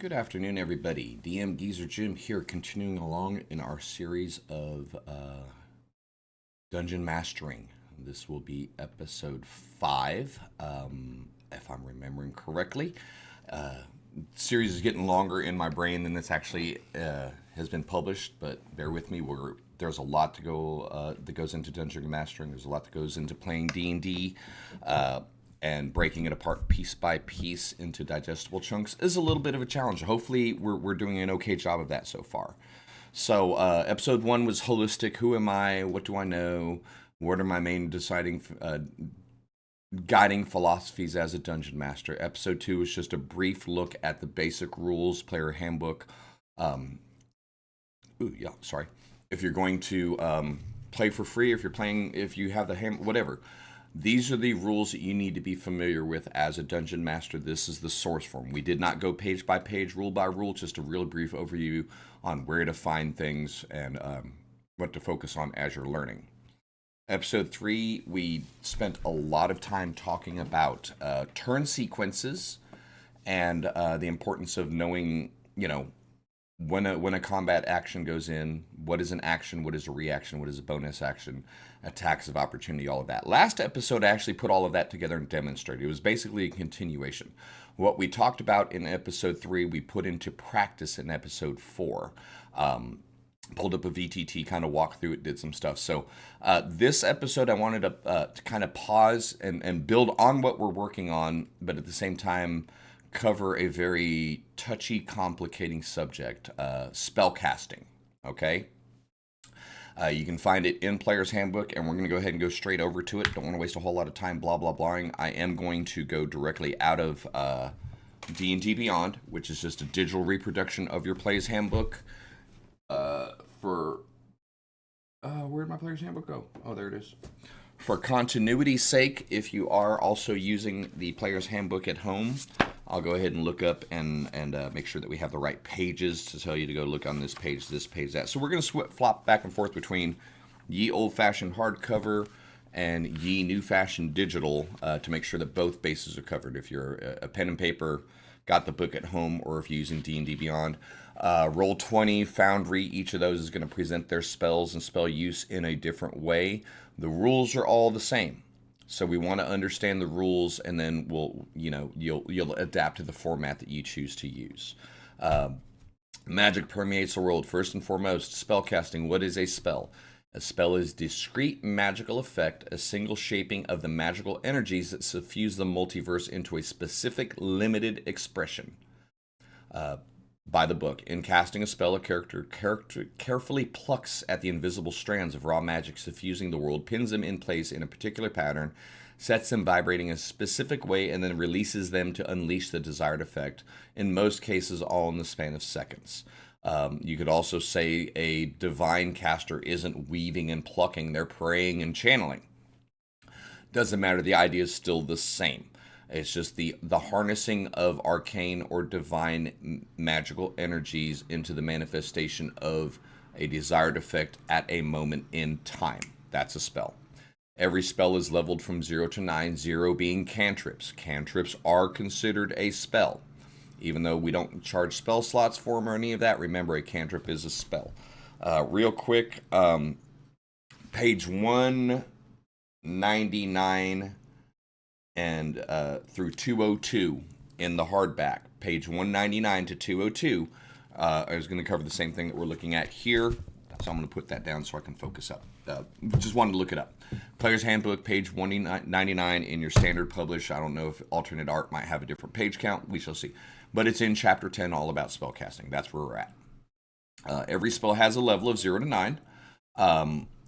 Good afternoon, everybody. DMGeezerjim here, continuing along in our series of dungeon mastering. This will be episode 5, if I'm remembering correctly. Series is getting longer in my brain than this actually has been published, but bear with me. There's a lot to go that goes into dungeon mastering. There's a lot that goes into playing D&D. And breaking it apart piece by piece into digestible chunks is a little bit of a challenge. Hopefully, we're doing an okay job of that so far. So, episode 1 was holistic. Who am I? What do I know? What are my main guiding philosophies as a dungeon master? Episode 2 was just a brief look at the basic rules, player handbook. If you're going to play for free, if you have the whatever. These are the rules that you need to be familiar with as a dungeon master. This is the source form. We did not go page by page, rule by rule, just a real brief overview on where to find things and what to focus on as you're learning. Episode 3, we spent a lot of time talking about turn sequences and the importance of knowing, when a combat action goes in, what is an action, what is a reaction, what is a bonus action, attacks of opportunity, all of that. Last episode, I actually put all of that together and demonstrated. It was basically a continuation. What we talked about in episode 3, we put into practice in episode 4. Pulled up a VTT, kind of walked through it, did some stuff. So this episode, I wanted to kind of pause and build on what we're working on, but at the same time, cover a very touchy, complicating subject, spell casting, okay? You can find it in Player's Handbook, and we're going to go ahead and go straight over to it. Don't want to waste a whole lot of time blah, blah, blahing. I am going to go directly out of D&D Beyond, which is just a digital reproduction of your Player's Handbook where'd my Player's Handbook go? Oh, there it is. For continuity's sake, if you are also using the Player's Handbook at home, I'll go ahead and look up and make sure that we have the right pages to tell you to go look on this page, that. So we're going to flop back and forth between ye old-fashioned hardcover and ye new-fashioned digital to make sure that both bases are covered. If you're a pen and paper, got the book at home, or if you're using D&D Beyond. Roll20, Foundry, each of those is going to present their spells and spell use in a different way. The rules are all the same. So we want to understand the rules, and then you'll adapt to the format that you choose to use. Magic permeates the world. First and foremost, spellcasting. What is a spell? A spell is discrete magical effect, a single shaping of the magical energies that suffuse the multiverse into a specific limited expression. By the book. In casting a spell, a character carefully plucks at the invisible strands of raw magic suffusing the world, pins them in place in a particular pattern, sets them vibrating a specific way, and then releases them to unleash the desired effect, in most cases all in the span of seconds. You could also say a divine caster isn't weaving and plucking, they're praying and channeling. Doesn't matter, the idea is still the same. It's just the harnessing of arcane or divine magical energies into the manifestation of a desired effect at a moment in time. That's a spell. Every spell is leveled from 0 to 9, 0 being cantrips. Cantrips are considered a spell. Even though we don't charge spell slots for them or any of that, remember a cantrip is a spell. Real quick, page 199 and through 202 in the hardback, page 199 to 202. I was going to cover the same thing that we're looking at here, so I'm going to put that down so I can focus up. Just wanted to look it up. Player's Handbook, page 199 in your standard publish. I don't know if alternate art might have a different page count. We shall see. But it's in chapter 10, all about spellcasting. That's where we're at. Every spell has a level of 0 to 9.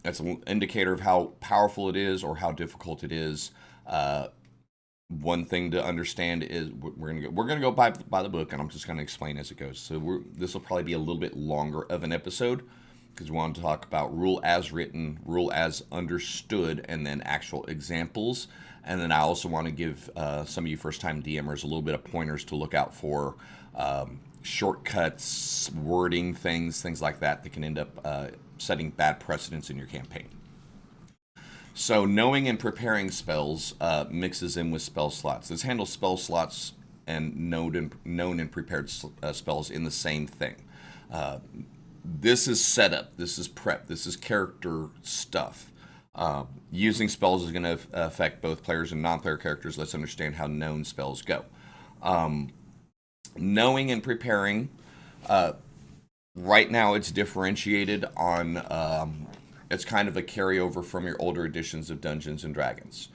That's an indicator of how powerful it is or how difficult it is. One thing to understand is we're gonna go by the book, and I'm just gonna explain as it goes. So this will probably be a little bit longer of an episode because we want to talk about rule as written, rule as understood, and then actual examples. And then I also want to give some of you first-time DMers a little bit of pointers to look out for, shortcuts, wording, things like that can end up setting bad precedents in your campaign. So knowing and preparing spells mixes in with spell slots. This handles spell slots and known and prepared spells in the same thing. This is setup. This is prep. This is character stuff. Using spells is going to affect both players and non-player characters. Let's understand how known spells go. Knowing and preparing. Right now, it's differentiated on. It's kind of a carryover from your older editions of Dungeons and Dragons.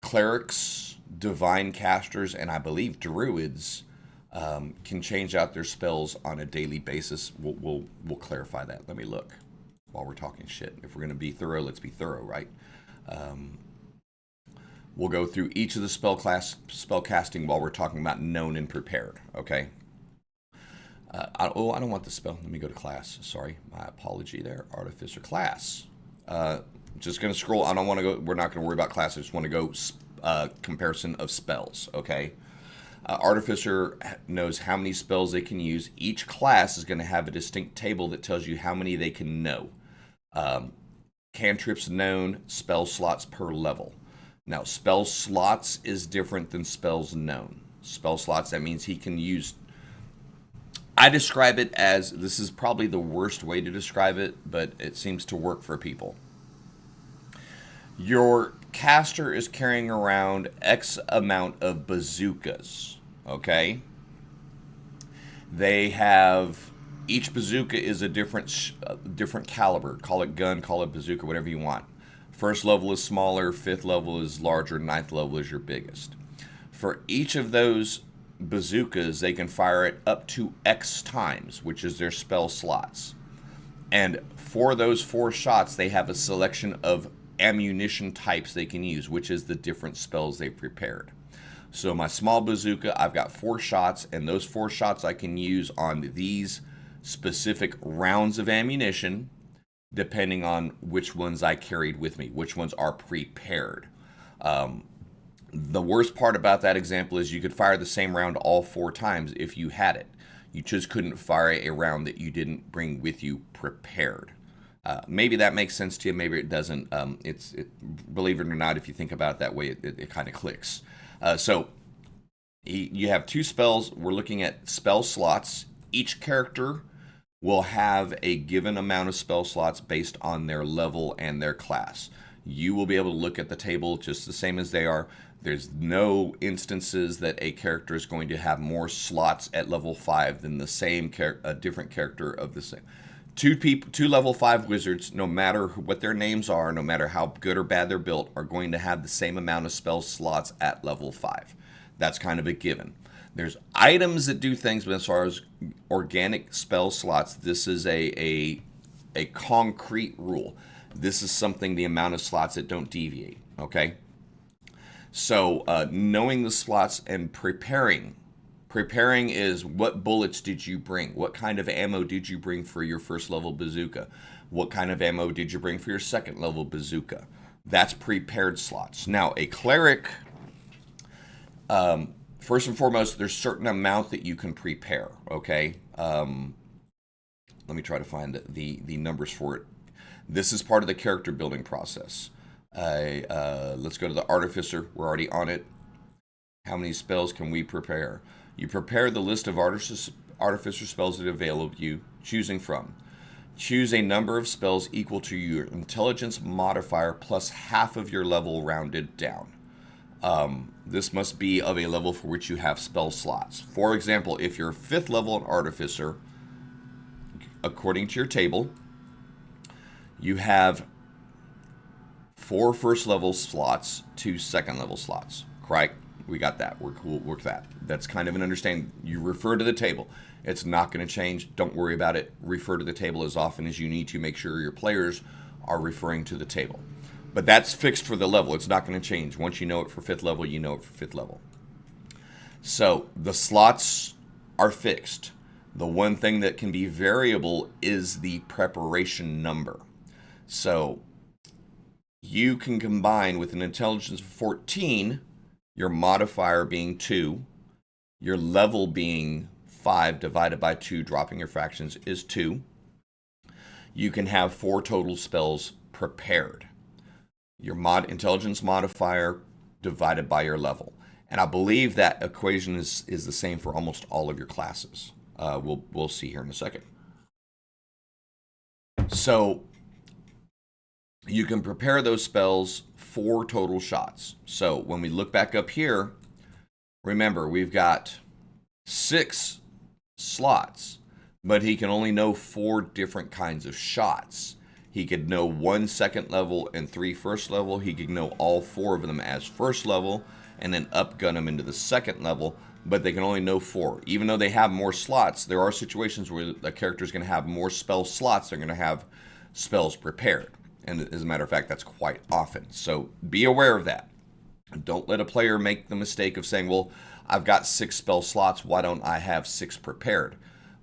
Clerics, divine casters, and I believe druids can change out their spells on a daily basis. We'll clarify that. Let me look while we're talking shit. If we're going to be thorough, let's be thorough, right? We'll go through each of the spell casting while we're talking about known and prepared. Okay. I don't want the spell. Let me go to class. Sorry, my apology there. Artificer class. Just going to scroll. I don't want to go. We're not going to worry about class. I just want to go comparison of spells. Okay. Artificer knows how many spells they can use. Each class is going to have a distinct table that tells you how many they can know. Cantrips known, spell slots per level. Now, spell slots is different than spells known. Spell slots, that means he can use... I describe it as, this is probably the worst way to describe it, but it seems to work for people. Your caster is carrying around X amount of bazookas, okay? They have, each bazooka is a different caliber. Call it gun, call it bazooka, whatever you want. First level is smaller, fifth level is larger, ninth level is your biggest. For each of those bazookas, they can fire it up to X times, which is their spell slots. And for those 4 shots, they have a selection of ammunition types they can use, which is the different spells they prepared. So my small bazooka, I've got 4 shots, and those 4 shots I can use on these specific rounds of ammunition, depending on which ones I carried with me, which ones are prepared. The worst part about that example is you could fire the same round all 4 times if you had it. You just couldn't fire a round that you didn't bring with you prepared. Maybe that makes sense to you, maybe it doesn't. Believe it or not, if you think about it that way, it kind of clicks. So you have 2 spells. We're looking at spell slots. Each character will have a given amount of spell slots based on their level and their class. You will be able to look at the table just the same as they are. There's no instances that a character is going to have more slots at level 5 than the same a different character of the same. 2 level 5 wizards, no matter what their names are, no matter how good or bad they're built, are going to have the same amount of spell slots at level 5. That's kind of a given. There's items that do things, but as far as organic spell slots, this is a concrete rule. This is something, the amount of slots that don't deviate, okay? So knowing the slots and preparing. Preparing is what bullets did you bring? What kind of ammo did you bring for your first level bazooka? What kind of ammo did you bring for your second level bazooka? That's prepared slots. Now, a cleric, first and foremost, there's a certain amount that you can prepare, okay? Let me try to find the numbers for it. This is part of the character building process. Let's go to the Artificer. We're already on it. How many spells can we prepare? You prepare the list of Artificer spells that are available to you, choosing from. Choose a number of spells equal to your intelligence modifier plus half of your level rounded down. This must be of a level for which you have spell slots. For example, if you're 5th level Artificer, according to your table, you have 4 first level slots, 2 second level slots. Correct? We got that. We'll work that. That's kind of an understanding. You refer to the table. It's not going to change. Don't worry about it. Refer to the table as often as you need to. Make sure your players are referring to the table. But that's fixed for the level. It's not going to change. Once you know it for 5th level, you know it for 5th level. So the slots are fixed. The one thing that can be variable is the preparation number. So you can combine with an intelligence of 14, your modifier being 2, your level being 5 divided by 2, dropping your fractions, is 2. You can have 4 total spells prepared. Your intelligence modifier divided by your level. And I believe that equation is the same for almost all of your classes. We'll see here in a second. So you can prepare those spells 4 total shots. So when we look back up here, remember we've got 6 slots, but he can only know 4 different kinds of shots. He could know 1 second level and 3 first level. He could know all 4 of them as first level and then upgun them into the second level, but they can only know 4. Even though they have more slots, there are situations where the character is going to have more spell slots. They're going to have spells prepared. And as a matter of fact, that's quite often. So be aware of that. Don't let a player make the mistake of saying, well, I've got 6 spell slots. Why don't I have 6 prepared?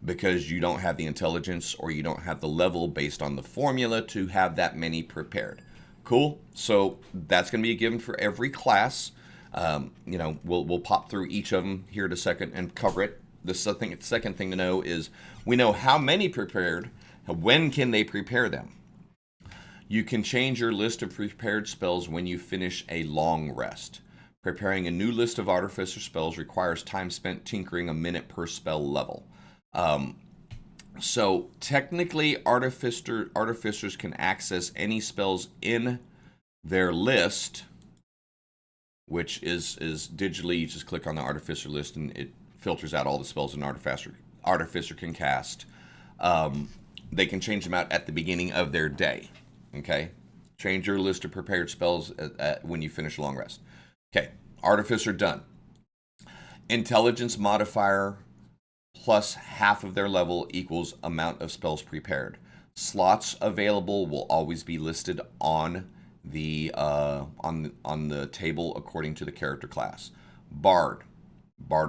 Because you don't have the intelligence or you don't have the level based on the formula to have that many prepared. Cool. So that's going to be a given for every class. We'll pop through each of them here in a second and cover it. The second thing to know is we know how many prepared. When can they prepare them? You can change your list of prepared spells when you finish a long rest. Preparing a new list of Artificer spells requires time spent tinkering, a minute per spell level. So technically, artificers can access any spells in their list, which is digitally. You just click on the Artificer list and it filters out all the spells an Artificer can cast. They can change them out at the beginning of their day. Okay, change your list of prepared spells when you finish a long rest. Okay, Artificer done. Intelligence modifier plus half of their level equals amount of spells prepared. Slots available will always be listed on the table according to the character class. Bard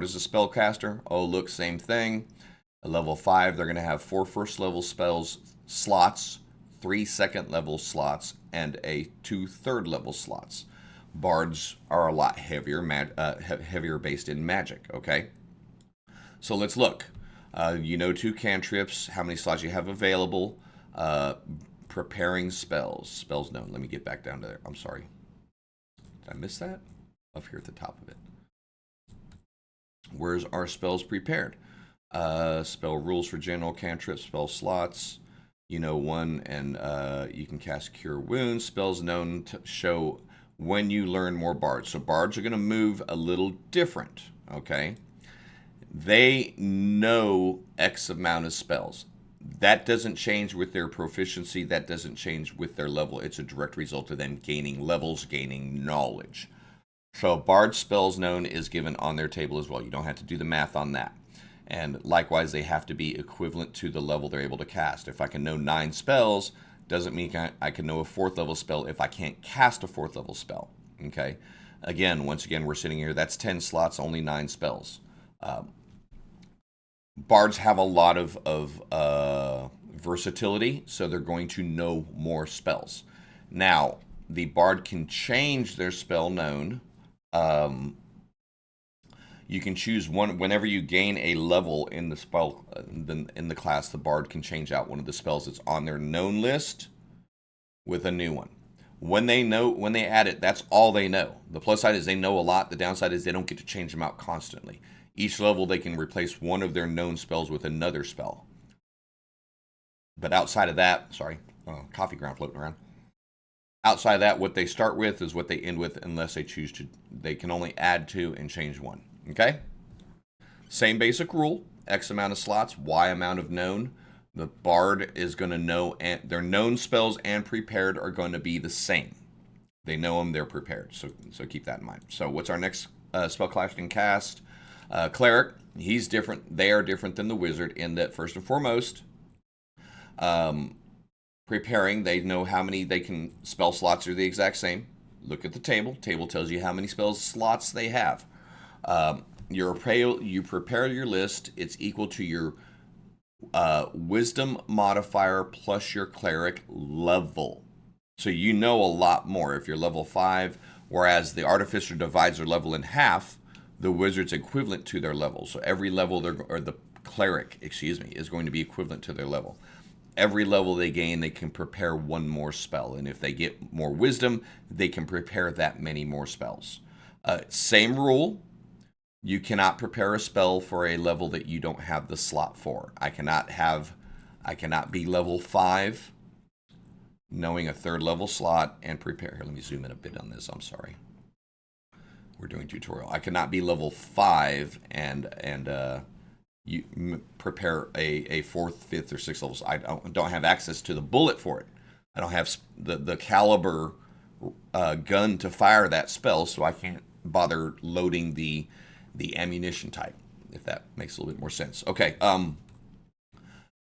is a spellcaster. Oh, look, same thing. At level 5, they're going to have 4 first level spells slots, 3 second level slots, and 2 third level slots. Bards are a lot heavier based in magic. Okay. So let's look. 2 cantrips, how many slots you have available. Preparing spells. Spells known. Let me get back down to there. I'm sorry. Did I miss that? Up here at the top of it. Where's our spells prepared? Spell rules for general cantrips, spell slots. 1, and you can cast Cure Wounds. Spells known to show when you learn more bards. So bards are going to move a little different. Okay. They know X amount of spells. That doesn't change with their proficiency. That doesn't change with their level. It's a direct result of them gaining levels, gaining knowledge. So Bard spells known is given on their table as well. You don't have to do the math on that. And likewise, they have to be equivalent to the level they're able to cast. If I can know 9 spells, doesn't mean I can know a 4th level spell if I can't cast a 4th level spell. Okay. Once again, we're sitting here. That's 10 slots, only 9 spells. Bards have a lot of versatility, so they're going to know more spells. Now, the Bard can change their spell known. You can choose one whenever you gain a level in the spell in the class. The Bard can change out one of the spells that's on their known list with a new one. When they add it, that's all they know. The plus side is they know a lot. The downside is they don't get to change them out constantly. Each level, they can replace one of their known spells with another spell. But outside of that, coffee ground floating around. Outside of that, what they start with is what they end with unless they choose to. They can only add to and change one. Okay? Same basic rule. X amount of slots, Y amount of known. The Bard is going to know, and their known spells and prepared are going to be the same. They know them, they're prepared. So keep that in mind. So what's our next spell class you can cast? Cleric, he's different. They are different than the wizard in that, first and foremost, preparing, they know how many they can. Spell slots are the exact same. Look at the table. Table tells you how many spell slots they have. You prepare your list. It's equal to your wisdom modifier plus your cleric level. So you know a lot more if you're level 5, whereas the artificer divides their level in half. The wizard's equivalent to their level. So every level, the cleric, is going to be equivalent to their level. Every level they gain, they can prepare one more spell. And if they get more wisdom, they can prepare that many more spells. Same rule. You cannot prepare a spell for a level that you don't have the slot for. I cannot be level 5 knowing a 3rd level slot and prepare. Here, let me zoom in a bit on this. I'm sorry. We're doing tutorial. I cannot be level 5 and prepare a 4th, 5th, or 6th levels. I don't have access to the bullet for it. I don't have the caliber gun to fire that spell, so I can't bother loading the ammunition type, if that makes a little bit more sense. Okay,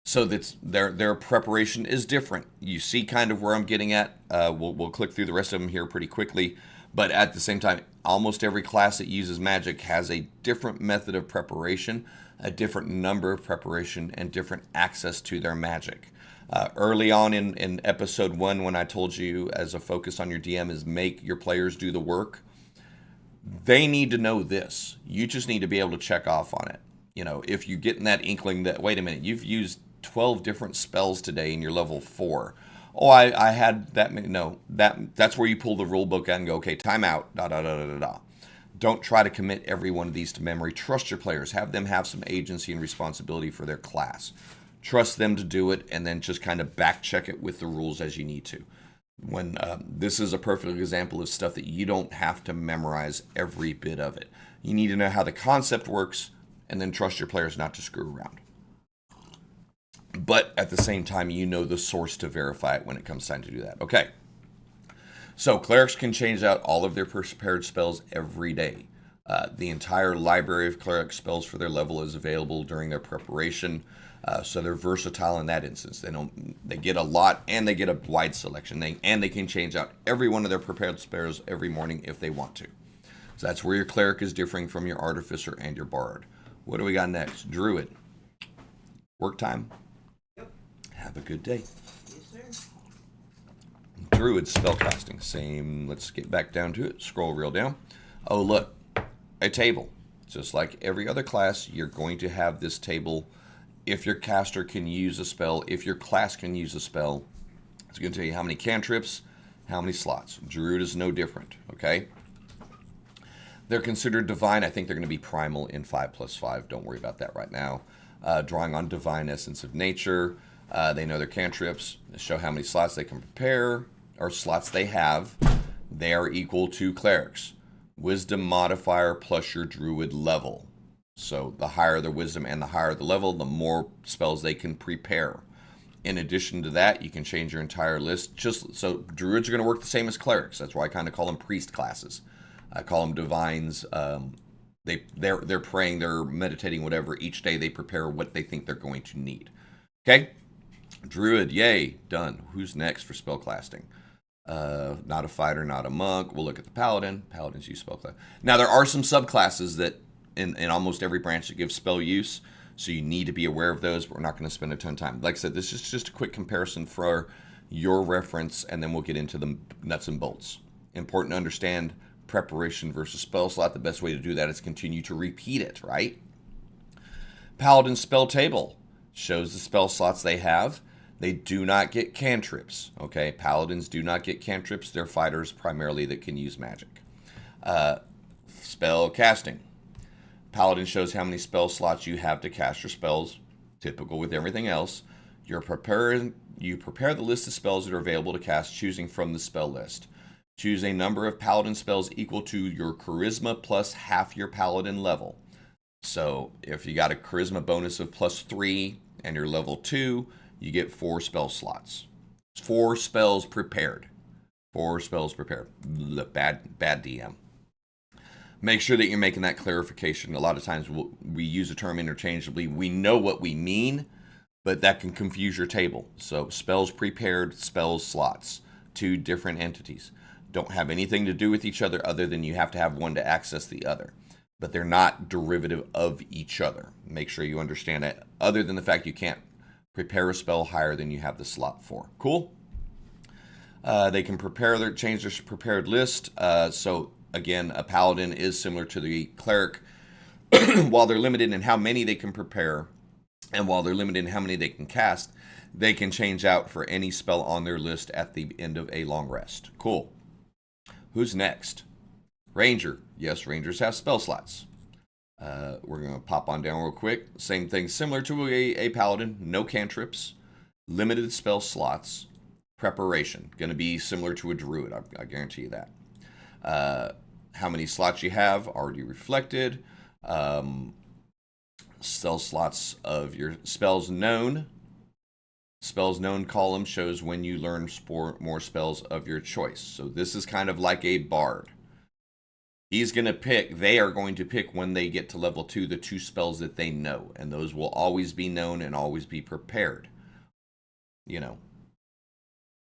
so that's their preparation is different. You see kind of where I'm getting at. We'll click through the rest of them here pretty quickly, but at the same time, almost every class that uses magic has a different method of preparation, a different number of preparation, and different access to their magic. Early on in episode 1, when I told you as a focus on your DM is make your players do the work, they need to know this. You just need to be able to check off on it. You know, if you get in that inkling that, wait a minute, you've used 12 different spells today and you're level 4. Oh, I had that many. No, that's where you pull the rule book out and go, okay, time out, da da da da da da. Don't try to commit every one of these to memory. Trust your players. Have them have some agency and responsibility for their class. Trust them to do it, and then just kind of back check it with the rules as you need to. When this is a perfect example of stuff that you don't have to memorize every bit of it. You need to know how the concept works, and then trust your players not to screw around. But at the same time, you know the source to verify it when it comes time to do that. Okay. So clerics can change out all of their prepared spells every day. The entire library of cleric spells for their level is available during their preparation. So they're versatile in that instance. They get a lot, and they get a wide selection. And they can change out every one of their prepared spells every morning if they want to. So that's where your cleric is differing from your artificer and your bard. What do we got next? Druid. Work time. Yep. Have a good day. Yes, sir. Druid spellcasting. Same. Let's get back down to it. Scroll real down. Oh, look. A table. Just like every other class, you're going to have this table. If your caster can use a spell, if your class can use a spell, it's going to tell you how many cantrips, how many slots. Druid is no different, okay? They're considered divine. I think they're going to be primal in 5+5. Don't worry about that right now. Drawing on divine essence of nature. They know their cantrips. They show how many slots they can prepare, or slots they have. They are equal to clerics. Wisdom modifier plus your druid level. So the higher the wisdom and the higher the level, the more spells they can prepare. In addition to that, you can change your entire list. Just so druids are going to work the same as clerics. That's why I kind of call them priest classes. I call them divines. They're praying, they're meditating, whatever. Each day they prepare what they think they're going to need. Okay, druid, yay, done. Who's next for spellcasting? Not a fighter, not a monk. We'll look at the paladin. Paladins use spellclass. Now there are some subclasses that in almost every branch that gives spell use, so you need to be aware of those, but we're not going to spend a ton of time. Like I said, this is just a quick comparison for your reference, and then we'll get into the nuts and bolts. Important to understand preparation versus spell slot. The best way to do that is continue to repeat it, right? Paladin spell table shows the spell slots they have. They do not get cantrips, okay? Paladins do not get cantrips. They're fighters primarily that can use magic. Spell casting. Paladin shows how many spell slots you have to cast your spells. Typical with everything else. You prepare the list of spells that are available to cast, choosing from the spell list. Choose a number of paladin spells equal to your charisma plus half your paladin level. So if you got a charisma bonus of +3 and you're level 2, you get 4 spell slots. 4 spells prepared. 4 spells prepared. Bad DM. Make sure that you're making that clarification. A lot of times we use a term interchangeably. We know what we mean, but that can confuse your table. So spells prepared, spells slots. 2 different entities. Don't have anything to do with each other other than you have to have one to access the other. But they're not derivative of each other. Make sure you understand that, other than the fact you can't prepare a spell higher than you have the slot for. Cool? They can change their prepared list. So again, a paladin is similar to the cleric. While they're limited in how many they can prepare, and while they're limited in how many they can cast, they can change out for any spell on their list at the end of a long rest. Cool. Who's next? Ranger. Yes, Rangers have spell slots. We're going to pop on down real quick. Same thing, similar to a Paladin. No cantrips. Limited spell slots. Preparation. Going to be similar to a Druid. I guarantee you that. How many slots you have already reflected. Spell slots of your spells known. Spells known column shows when you learn more spells of your choice. So this is kind of like a bard. He's going to pick, they are going to pick when they get to level 2, the 2 spells that they know. And those will always be known and always be prepared. You know,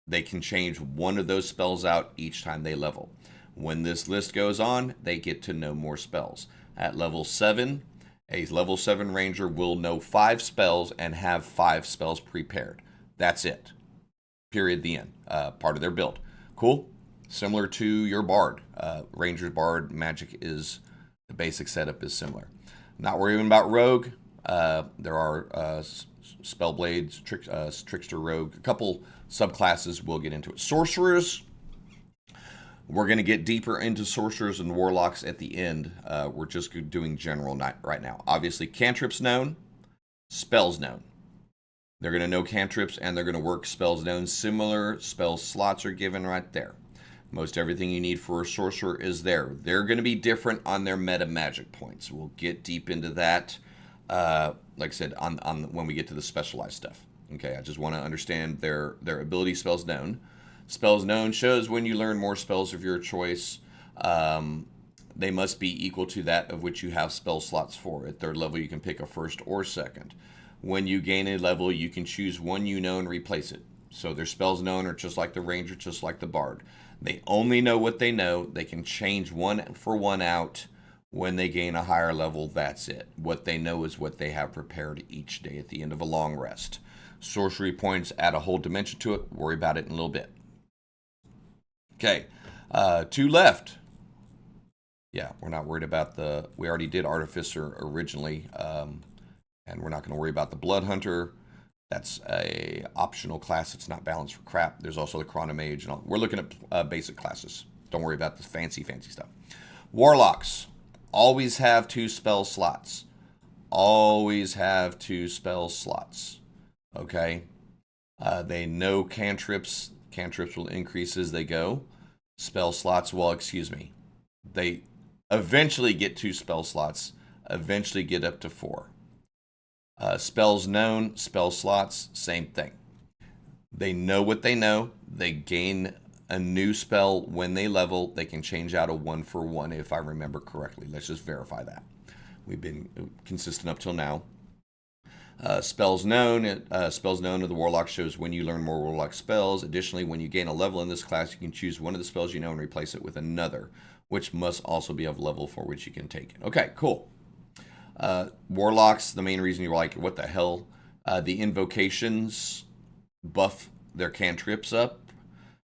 they can change one of those spells out each time they level. When this list goes on, they get to know more spells. At level 7, a level 7 ranger will know 5 spells and have 5 spells prepared. That's it. Period. The end. Part of their build. Cool. Similar to your bard. Ranger's bard magic is, the basic setup is similar. Not worrying about rogue. There are spell blades, trickster rogue, a couple subclasses. We'll get into it. Sorcerers. We're going to get deeper into sorcerers and warlocks at the end. We're just doing general right now. Obviously, cantrips known, spells known. They're going to know cantrips and they're going to work spells known. Similar spell slots are given right there. Most everything you need for a sorcerer is there. They're going to be different on their meta magic points. We'll get deep into that, like I said, on when we get to the specialized stuff. Okay, I just want to understand their ability spells known. Spells known shows when you learn more spells of your choice. They must be equal to that of which you have spell slots for. At 3rd level, you can pick a 1st or 2nd. When you gain a level, you can choose one you know and replace it. So their spells known are just like the ranger, just like the bard. They only know what they know. They can change one for one out when they gain a higher level. That's it. What they know is what they have prepared each day at the end of a long rest. Sorcery points add a whole dimension to it. Worry about it in a little bit. Okay, 2 left. Yeah, we're not worried about we already did Artificer originally, and we're not going to worry about the Blood Hunter. That's a optional class. It's not balanced for crap. There's also the Chronomage. And all. We're looking at basic classes. Don't worry about the fancy stuff. Warlocks always have 2 spell slots. Always have 2 spell slots. Okay? They know cantrips. Cantrips will increase as they go. Spell slots, well, excuse me. They eventually get 2 spell slots. Eventually get up to 4. Spells known, spell slots, same thing. They know what they know. They gain a new spell when they level. They can change out a 1 for 1 if I remember correctly. Let's just verify that. We've been consistent up till now. Spells known. Spells known of the warlock shows when you learn more warlock spells. Additionally, when you gain a level in this class, you can choose one of the spells you know and replace it with another, which must also be of level for which you can take it. Okay, cool. Warlocks, the main reason you're like, what the hell? The invocations buff their cantrips up,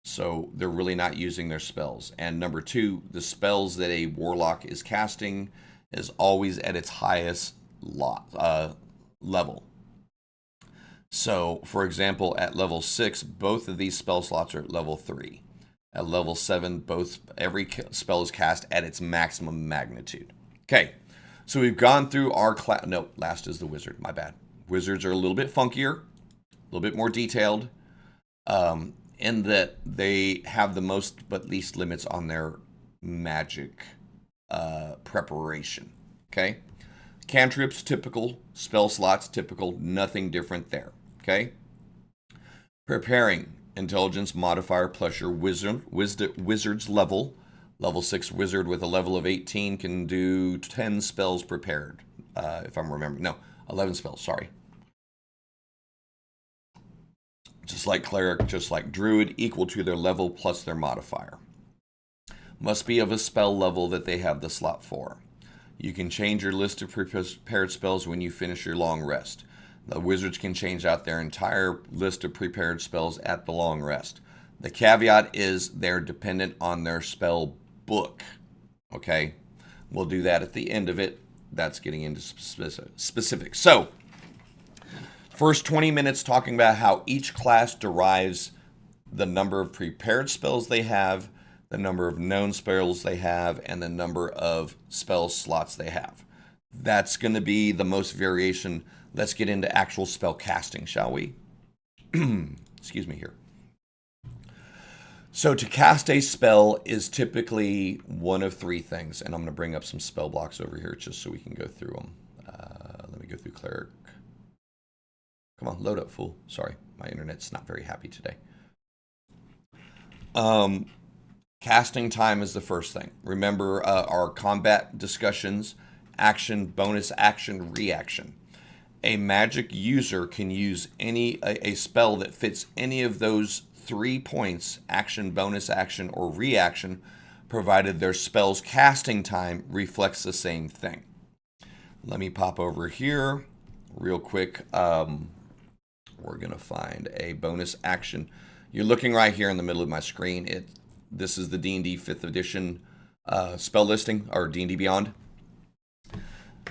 so they're really not using their spells. And number 2, the spells that a warlock is casting is always at its highest level. So, for example, at level 6, both of these spell slots are at level 3. At level 7, every spell is cast at its maximum magnitude. Okay. So we've gone through our class. No, last is the wizard. My bad. Wizards are a little bit funkier, a little bit more detailed, in that they have the most but least limits on their magic preparation. Okay? Cantrips, typical. Spell slots, typical. Nothing different there. Okay? Preparing. Intelligence modifier plus your wizard's level. Level 6 wizard with a level of 18 can do 10 spells prepared. If I'm remembering. No, 11 spells, sorry. Just like cleric, just like druid, equal to their level plus their modifier. Must be of a spell level that they have the slot for. You can change your list of prepared spells when you finish your long rest. The wizards can change out their entire list of prepared spells at the long rest. The caveat is they're dependent on their spell book. Okay? We'll do that at the end of it. That's getting into specifics. So, first 20 minutes talking about how each class derives the number of prepared spells they have, the number of known spells they have, and the number of spell slots they have. That's going to be the most variation. Let's get into actual spell casting, shall we? Excuse me here. So to cast a spell is typically one of three things, and I'm going to bring up some spell blocks over here just so we can go through them. Let me go through Cleric. Come on, load up, fool. Sorry, my internet's not very happy today. Casting time is the first thing. Remember our combat discussions: action, bonus action, reaction. A magic user can use a spell that fits any of those 3 points: action, bonus action, or reaction, provided their spell's casting time reflects the same thing. Let me pop over here real quick. We're going to find a bonus action. You're looking right here in the middle of my screen. This is the D&D 5th edition spell listing, or D&D Beyond.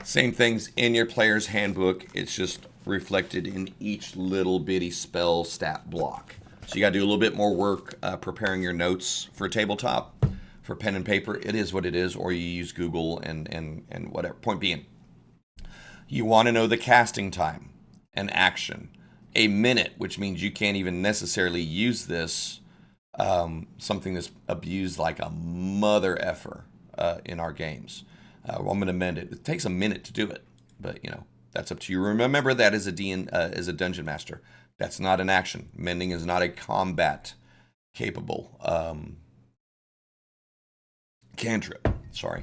Same things in your player's handbook. It's just reflected in each little bitty spell stat block. So you got to do a little bit more work preparing your notes for tabletop. For pen and paper, it is what it is, or you use Google and whatever. Point being, you want to know the casting time and action. A minute, which means you can't even necessarily use this, something that's abused like a mother effer in our games. Well, I'm going to amend it. It takes a minute to do it, but that's up to you. Remember that as a dungeon master, that's not an action. Mending is not a combat capable cantrip. Sorry.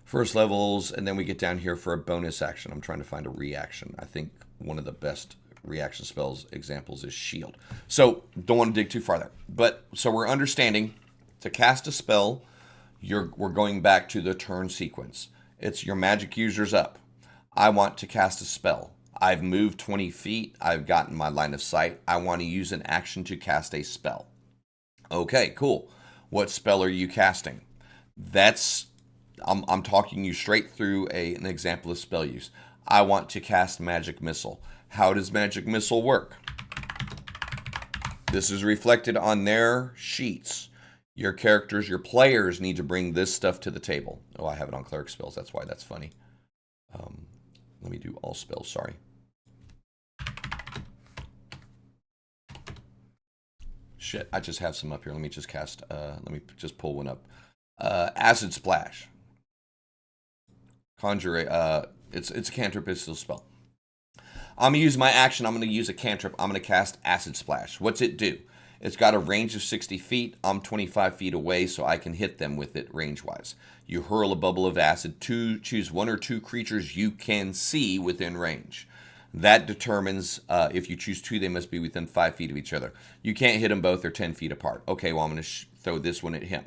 First levels, and then we get down here for a bonus action. I'm trying to find a reaction. I think one of the best reaction spells examples is shield. So don't want to dig too far there. But so we're understanding to cast a spell, we're going back to the turn sequence. It's your magic user's up. I want to cast a spell. I've moved 20 feet. I've gotten my line of sight. I want to use an action to cast a spell. Okay, cool. What spell are you casting? I'm talking you straight through an example of spell use. I want to cast Magic Missile. How does Magic Missile work? This is reflected on their sheets. Your characters, your players need to bring this stuff to the table. Oh, I have it on cleric spells. That's why that's funny. Let me do all spells. Sorry. Shit, I just have some up here. Let me just cast. Let me just pull one up. Acid Splash. Conjure. It's a cantrip. It's still a spell. I'm going to use my action. I'm going to use a cantrip. I'm going to cast Acid Splash. What's it do? It's got a range of 60 feet. I'm 25 feet away, so I can hit them with it range-wise. You hurl a bubble of acid to choose one or two creatures you can see within range. That determines if you choose two, they must be within 5 feet of each other. You can't hit them both. They're 10 feet apart. Okay, well, I'm going to throw this one at him.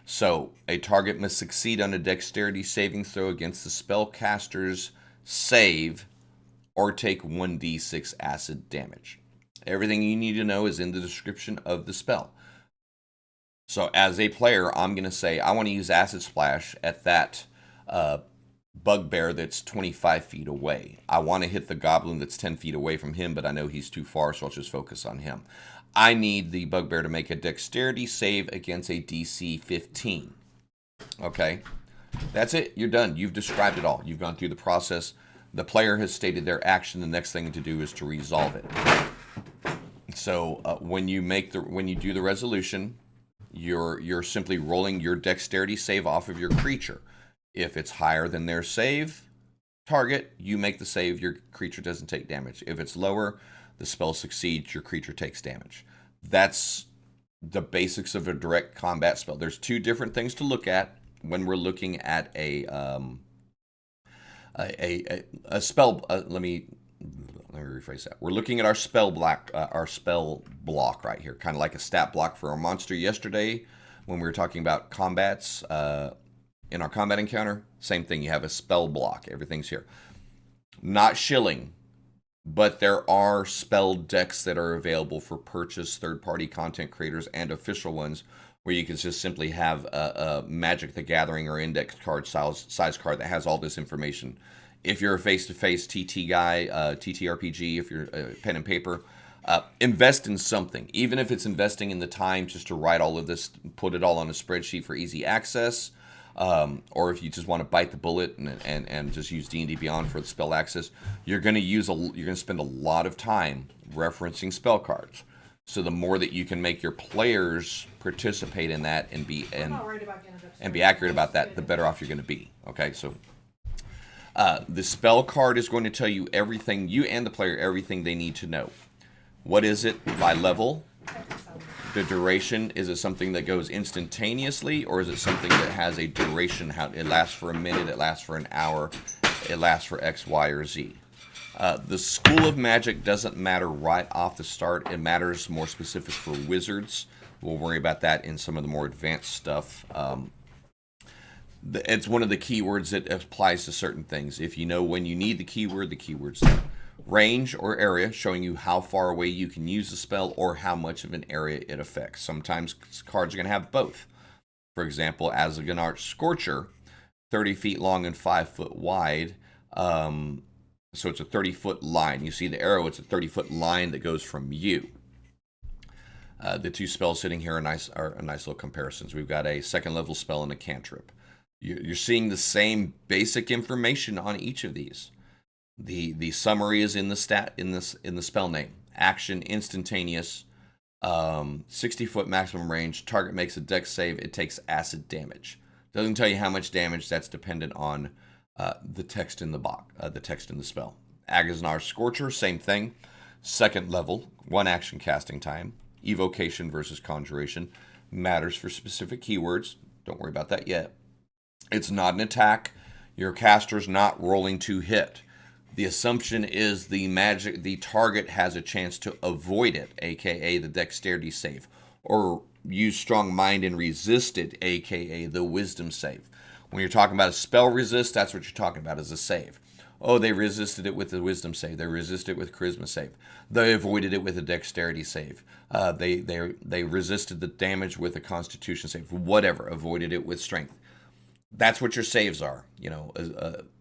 So a target must succeed on a dexterity saving throw against the spellcaster's save or take 1d6 acid damage. Everything you need to know is in the description of the spell. So as a player, I'm going to say, I want to use Acid Splash at that bugbear that's 25 feet away. I want to hit the goblin that's 10 feet away from him, but I know he's too far, so I'll just focus on him. I need the bugbear to make a dexterity save against a DC 15. Okay? That's it. You're done. You've described it all. You've gone through the process. The player has stated their action. The next thing to do is to resolve it. So when you do the resolution, you're simply rolling your dexterity save off of your creature. If it's higher than their save target, you make the save, your creature doesn't take damage. If it's lower, the spell succeeds, your creature takes damage. That's the basics of a direct combat spell. There's two different things to look at when we're looking at a spell. Let me rephrase that. We're looking at our spell block right here, kind of like a stat block for our monster yesterday when we were talking about combats. In our combat encounter, same thing. You have a spell block. Everything's here. Not shilling, but there are spell decks that are available for purchase, third-party content creators and official ones, where you can just simply have a Magic the Gathering or index card size card that has all this information. If you're a face-to-face TT guy, TTRPG, if you're pen and paper, Invest in something, even if it's investing in the time just to write all of this, put it all on a spreadsheet for easy access, or if you just want to bite the bullet and just use D&D Beyond for the spell access, you're going to spend a lot of time referencing spell cards. So the more that you can make your players participate in that and be accurate about that, the better off you're going to be. Okay, so the spell card is going to tell you everything, you and the player, everything they need to know. What is it by level? The duration, is it something that goes instantaneously, or is it something that has a duration? How it lasts for a minute, it lasts for an hour, it lasts for X, Y, or Z. The school of magic doesn't matter right off the start. It matters more specific for wizards. We'll worry about that in some of the more advanced stuff. It's one of the keywords that applies to certain things. If you know when you need the keyword's there. Range or area, showing you how far away you can use the spell or how much of an area it affects. Sometimes cards are going to have both. For example, Azaganar's Scorcher, 30 feet long and 5 foot wide. So it's a 30-foot line. You see the arrow, it's a 30-foot line that goes from you. The two spells sitting here are nice little comparisons. We've got a second level spell and a cantrip. You're seeing the same basic information on each of these. The summary is in the spell name. Action instantaneous, 60-foot maximum range. Target makes a dex save. It takes acid damage. Doesn't tell you how much damage. That's dependent on the text in the box, the text in the spell. Azaganar's Scorcher, same thing. Second level, 1 action casting time. Evocation versus conjuration matters for specific keywords. Don't worry about that yet. It's not an attack. Your caster's not rolling to hit. The assumption is the target has a chance to avoid it, aka the dexterity save, or use strong mind and resist it, aka the wisdom save. When you're talking about a spell resist, that's what you're talking about as a save. Oh, they resisted it with the wisdom save. They resisted it with charisma save. They avoided it with a dexterity save. They resisted the damage with a constitution save. Whatever, avoided it with strength. That's what your saves are.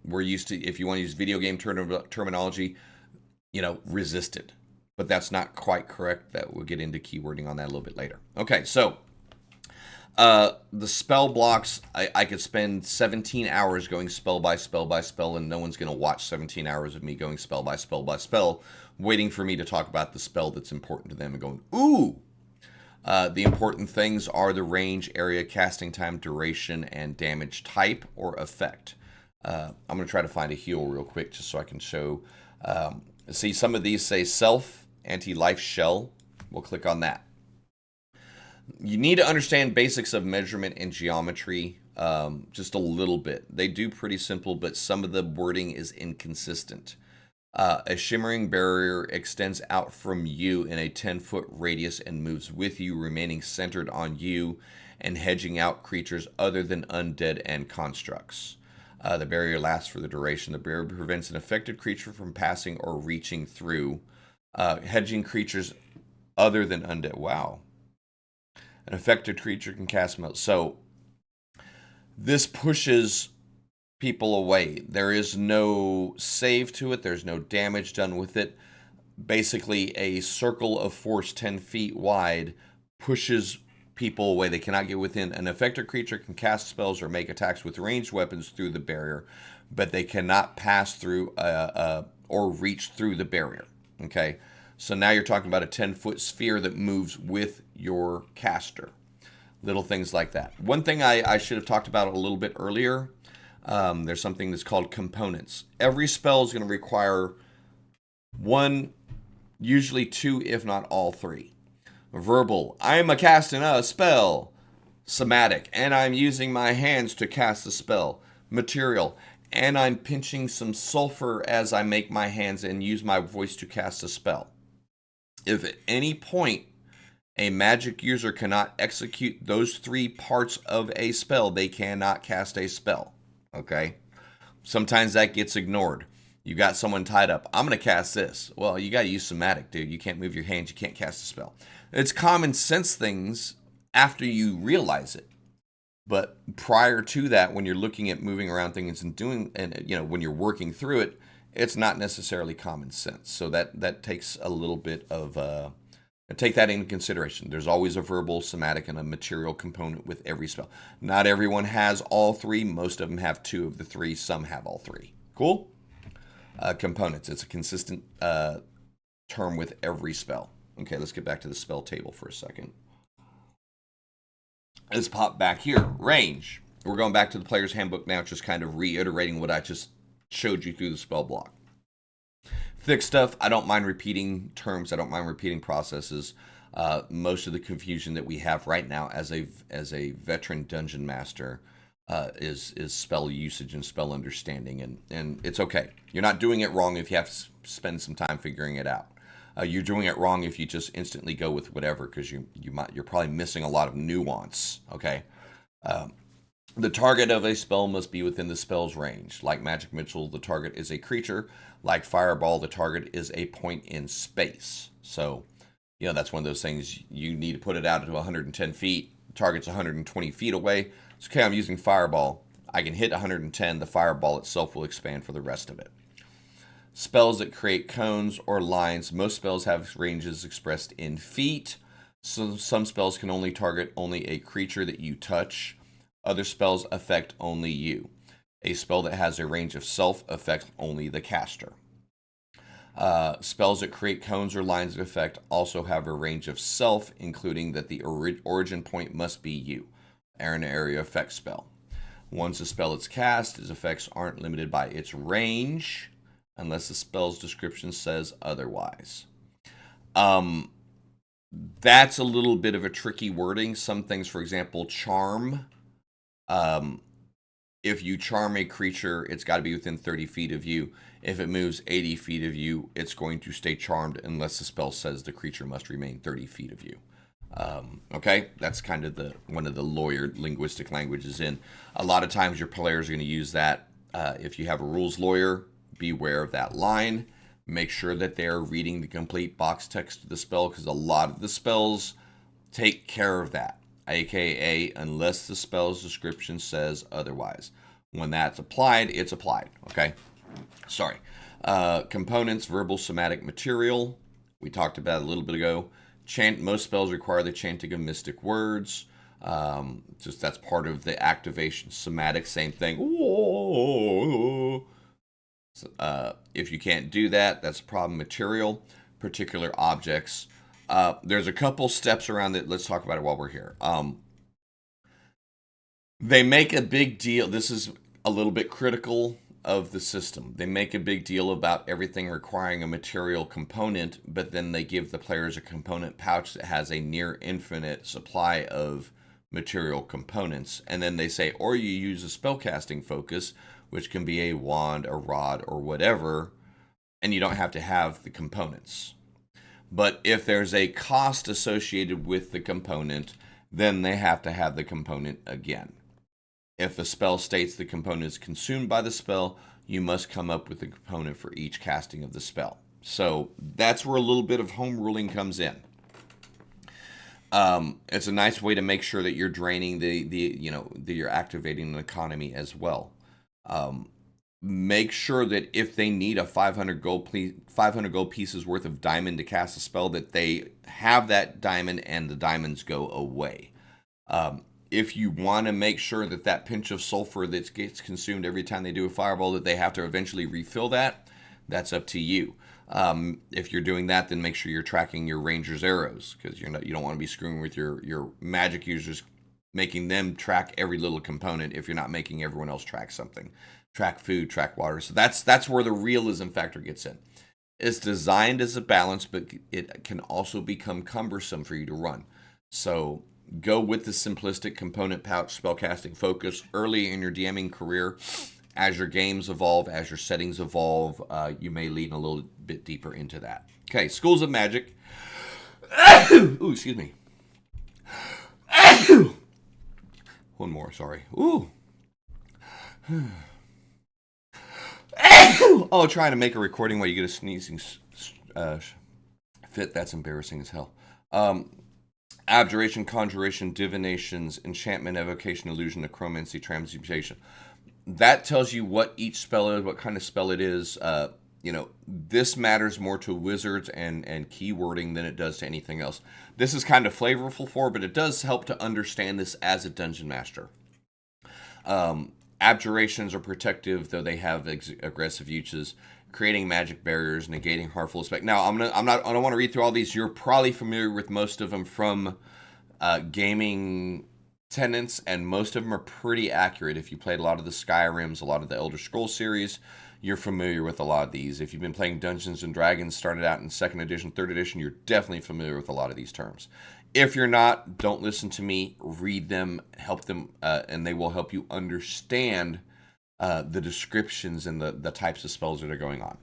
We're used to, if you want to use video game terminology, resisted. But that's not quite correct. That we'll get into keywording on that a little bit later. Okay, so the spell blocks, I could spend 17 hours going spell by spell by spell, and no one's going to watch 17 hours of me going spell by spell by spell, waiting for me to talk about the spell that's important to them and going, ooh! The important things are the range, area, casting time, duration, and damage type or effect. I'm going to try to find a heal real quick just so I can show. See, some of these say self, anti-life shell. We'll click on that. You need to understand basics of measurement and geometry just a little bit. They do pretty simple, but some of the wording is inconsistent. A shimmering barrier extends out from you in a 10-foot radius and moves with you, remaining centered on you and hedging out creatures other than undead and constructs. The barrier lasts for the duration. The barrier prevents an affected creature from passing or reaching through. Hedging creatures other than undead. Wow. An affected creature can cast spells. So this pushes people away. There is no save to it. There's no damage done with it. Basically, a circle of force 10 feet wide pushes people away. They cannot get within. An affected creature can cast spells or make attacks with ranged weapons through the barrier, but they cannot pass through or reach through the barrier. Okay? So now you're talking about a 10-foot sphere that moves with your caster. Little things like that. One thing I should have talked about a little bit earlier, there's something that's called components. Every spell is going to require one, usually two, if not all three. Verbal, I'm casting a spell. Somatic, and I'm using my hands to cast the spell. Material, and I'm pinching some sulfur as I make my hands and use my voice to cast a spell. If at any point a magic user cannot execute those three parts of a spell, they cannot cast a spell. Okay? Sometimes that gets ignored. You got someone tied up. I'm going to cast this. Well, you got to use somatic, dude. You can't move your hands. You can't cast a spell. It's common sense things after you realize it. But prior to that, when you're looking at moving around things and doing, and when you're working through it, it's not necessarily common sense. So that takes a little bit of take that into consideration. There's always a verbal, somatic, and a material component with every spell. Not everyone has all three. Most of them have two of the three. Some have all three. Cool? Components. It's a consistent term with every spell. Okay, let's get back to the spell table for a second. Let's pop back here. Range. We're going back to the player's handbook now, just kind of reiterating what I just showed you through the spell block. Thick stuff, I don't mind repeating terms. I don't mind repeating processes. Most of the confusion that we have right now as a veteran dungeon master is spell usage and spell understanding, and it's okay. You're not doing it wrong if you have to spend some time figuring it out. You're doing it wrong if you just instantly go with whatever, because you're probably missing a lot of nuance. Okay. The target of a spell must be within the spell's range. Like Magic Missile, the target is a creature. Like Fireball, the target is a point in space. So, that's one of those things. You need to put it out to 110 feet. The target's 120 feet away. So, okay, I'm using Fireball. I can hit 110. The Fireball itself will expand for the rest of it. Spells that create cones or lines. Most spells have ranges expressed in feet. So some spells can only target a creature that you touch. Other spells affect only you. A spell that has a range of self affects only the caster. Spells that create cones or lines of effect also have a range of self, including that the origin point must be you. An area effect spell. Once a spell is cast, its effects aren't limited by its range, unless the spell's description says otherwise. That's a little bit of a tricky wording. Some things, for example, charm. If you charm a creature, it's got to be within 30 feet of you. If it moves 80 feet of you, it's going to stay charmed unless the spell says the creature must remain 30 feet of you. Okay, that's kind of one of the lawyer linguistic languages in. A lot of times your players are going to use that. If you have a rules lawyer, beware of that line. Make sure that they're reading the complete box text of the spell, because a lot of the spells take care of that. AKA, unless the spell's description says otherwise. When that's applied, it's applied. Okay? Sorry. Components, verbal, somatic, material. We talked about it a little bit ago. Most spells require the chanting of mystic words. Just that's part of the activation. Somatic, same thing. If you can't do that, that's a problem. Material, particular objects. There's a couple steps around it. Let's talk about it while we're here. They make a big deal. This is a little bit critical of the system. They make a big deal about everything requiring a material component, but then they give the players a component pouch that has a near infinite supply of material components. And then they say, or you use a spellcasting focus, which can be a wand, a rod, or whatever, and you don't have to have the components. But if there's a cost associated with the component, then they have to have the component again. If a spell states the component is consumed by the spell, you must come up with a component for each casting of the spell. So that's where a little bit of home ruling comes in. It's a nice way to make sure that you're draining you're activating an economy as well. Make sure that if they need a 500 gold pieces worth of diamond to cast a spell, that they have that diamond and the diamonds go away. If you want to make sure that pinch of sulfur that gets consumed every time they do a fireball, that they have to eventually refill that, that's up to you. If you're doing that, then make sure you're tracking your ranger's arrows, because you don't want to be screwing with your magic users, making them track every little component if you're not making everyone else track something. Track food, track water. So that's where the realism factor gets in. It's designed as a balance, but it can also become cumbersome for you to run. So go with the simplistic component pouch spellcasting focus early in your DMing career. As your games evolve, as your settings evolve, you may lean a little bit deeper into that. Okay, Schools of Magic. Ooh, excuse me. One more, sorry. Ooh. Oh, trying to make a recording while you get a sneezing fit. That's embarrassing as hell. Abjuration, conjuration, divinations, enchantment, evocation, illusion, necromancy, transmutation. that tells you what each spell is, what kind of spell it is. This matters more to wizards and keywording than it does to anything else. This is kind of flavorful for, but it does help to understand this as a dungeon master. Abjurations are protective, though they have aggressive uses. Creating magic barriers, negating harmful effect. Now, I don't want to read through all these. You're probably familiar with most of them from gaming tenets, and most of them are pretty accurate. If you played a lot of the Skyrims, a lot of the Elder Scrolls series, you're familiar with a lot of these. If you've been playing Dungeons and Dragons, started out in 2nd edition, 3rd edition, you're definitely familiar with a lot of these terms. If you're not, don't listen to me. Read them, help them, and they will help you understand the descriptions and the types of spells that are going on.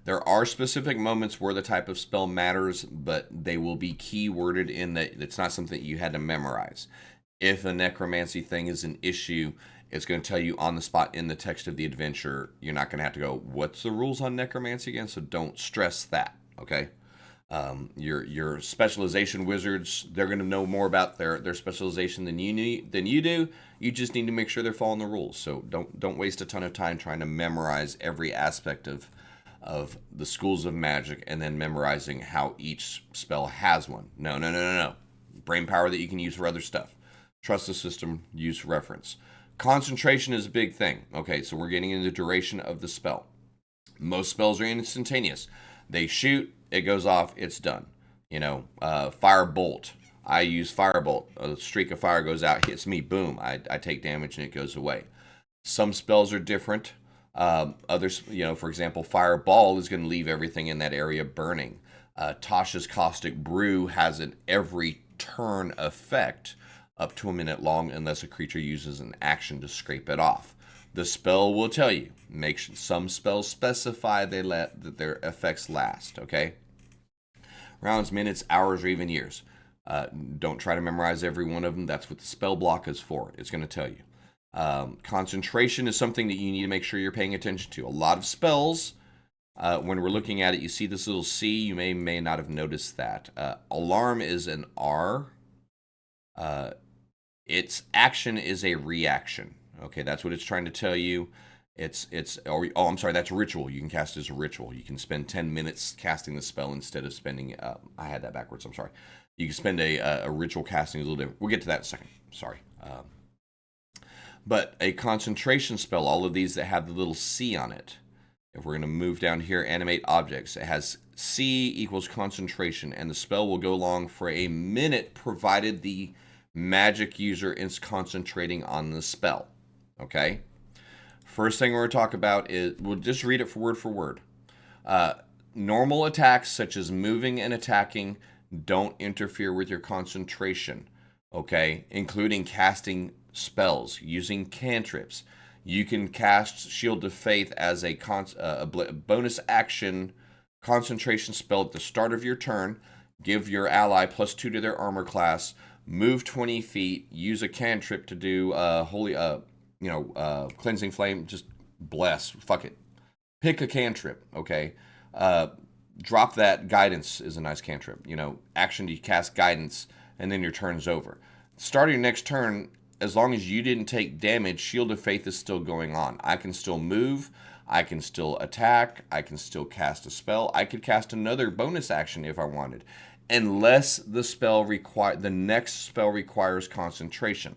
There are specific moments where the type of spell matters, but they will be keyworded in that it's not something that you had to memorize. If a necromancy thing is an issue, it's going to tell you on the spot in the text of the adventure. You're not going to have to go, what's the rules on necromancy again? So don't stress that, okay? Your specialization wizards, they're going to know more about their specialization than you do. You just need to make sure they're following the rules. So don't waste a ton of time trying to memorize every aspect of the schools of magic and then memorizing how each spell has one. No. Brain power that you can use for other stuff. Trust the system, use reference. Concentration is a big thing. Okay, so we're getting into the duration of the spell. Most spells are instantaneous. They shoot, it goes off, it's done. Fire bolt. I use firebolt. A streak of fire goes out, hits me, boom. I take damage and it goes away. Some spells are different. Others, for example, fireball is going to leave everything in that area burning. Tasha's caustic brew has an every turn effect up to a minute long unless a creature uses an action to scrape it off. The spell will tell you. Some spells specify that their effects last, okay? Rounds, minutes, hours, or even years. Don't try to memorize every one of them. That's what the spell block is for. It's going to tell you. Concentration is something that you need to make sure you're paying attention to. A lot of spells, when we're looking at it, you see this little C. You may not have noticed that. Alarm is an R. Its action is a reaction. Okay, that's what it's trying to tell you. That's ritual. You can cast as a ritual. You can spend 10 minutes casting the spell instead of spending, I had that backwards, I'm sorry. You can spend a ritual casting a little different. We'll get to that in a second, sorry. But a concentration spell, all of these that have the little C on it, if we're going to move down here, animate objects, it has C equals concentration, and the spell will go long for a minute provided the magic user is concentrating on the spell. Okay? First thing we're going to talk about is, we'll just read it word for word. Normal attacks, such as moving and attacking, don't interfere with your concentration. Okay? Including casting spells, using cantrips. You can cast Shield of Faith as a bonus action concentration spell at the start of your turn. Give your ally +2 to their armor class. Move 20 feet. Use a cantrip to do cleansing flame. Just bless. Fuck it. Pick a cantrip. Okay. Drop that. Guidance is a nice cantrip. Action to cast guidance, and then your turn's over. Starting your next turn, as long as you didn't take damage, Shield of Faith is still going on. I can still move. I can still attack. I can still cast a spell. I could cast another bonus action if I wanted, unless the next spell requires concentration.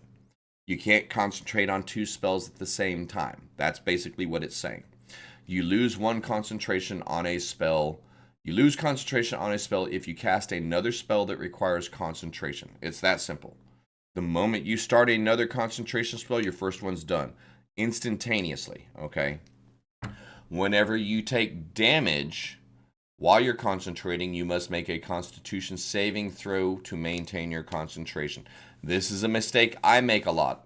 You can't concentrate on 2 spells at the same time. That's basically what it's saying. You lose concentration on a spell. You lose concentration on a spell if you cast another spell that requires concentration. It's that simple. The moment you start another concentration spell, your first one's done instantaneously, okay? Whenever you take damage while you're concentrating, you must make a Constitution saving throw to maintain your concentration. This is a mistake I make a lot.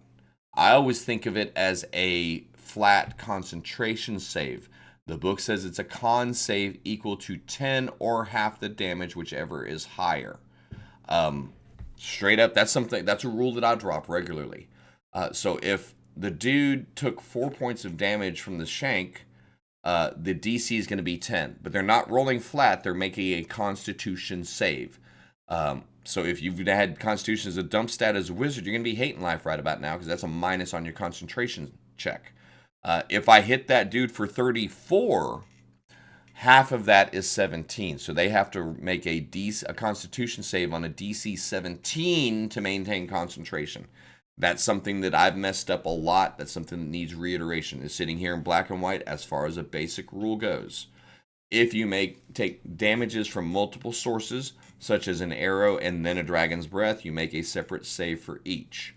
I always think of it as a flat concentration save. The book says it's a con save equal to 10 or half the damage, whichever is higher. Straight up, that's a rule that I drop regularly. So if the dude took 4 points of damage from the shank, the DC is going to be 10. But they're not rolling flat, they're making a Constitution save. So if you've had Constitution as a dump stat as a wizard, you're going to be hating life right about now, because that's a minus on your concentration check. If I hit that dude for 34, half of that is 17. So they have to make a Constitution save on a DC 17 to maintain concentration. That's something that I've messed up a lot. That's something that needs reiteration. It's sitting here in black and white as far as a basic rule goes. If you take damages from multiple sources, such as an arrow and then a dragon's breath, you make a separate save for each.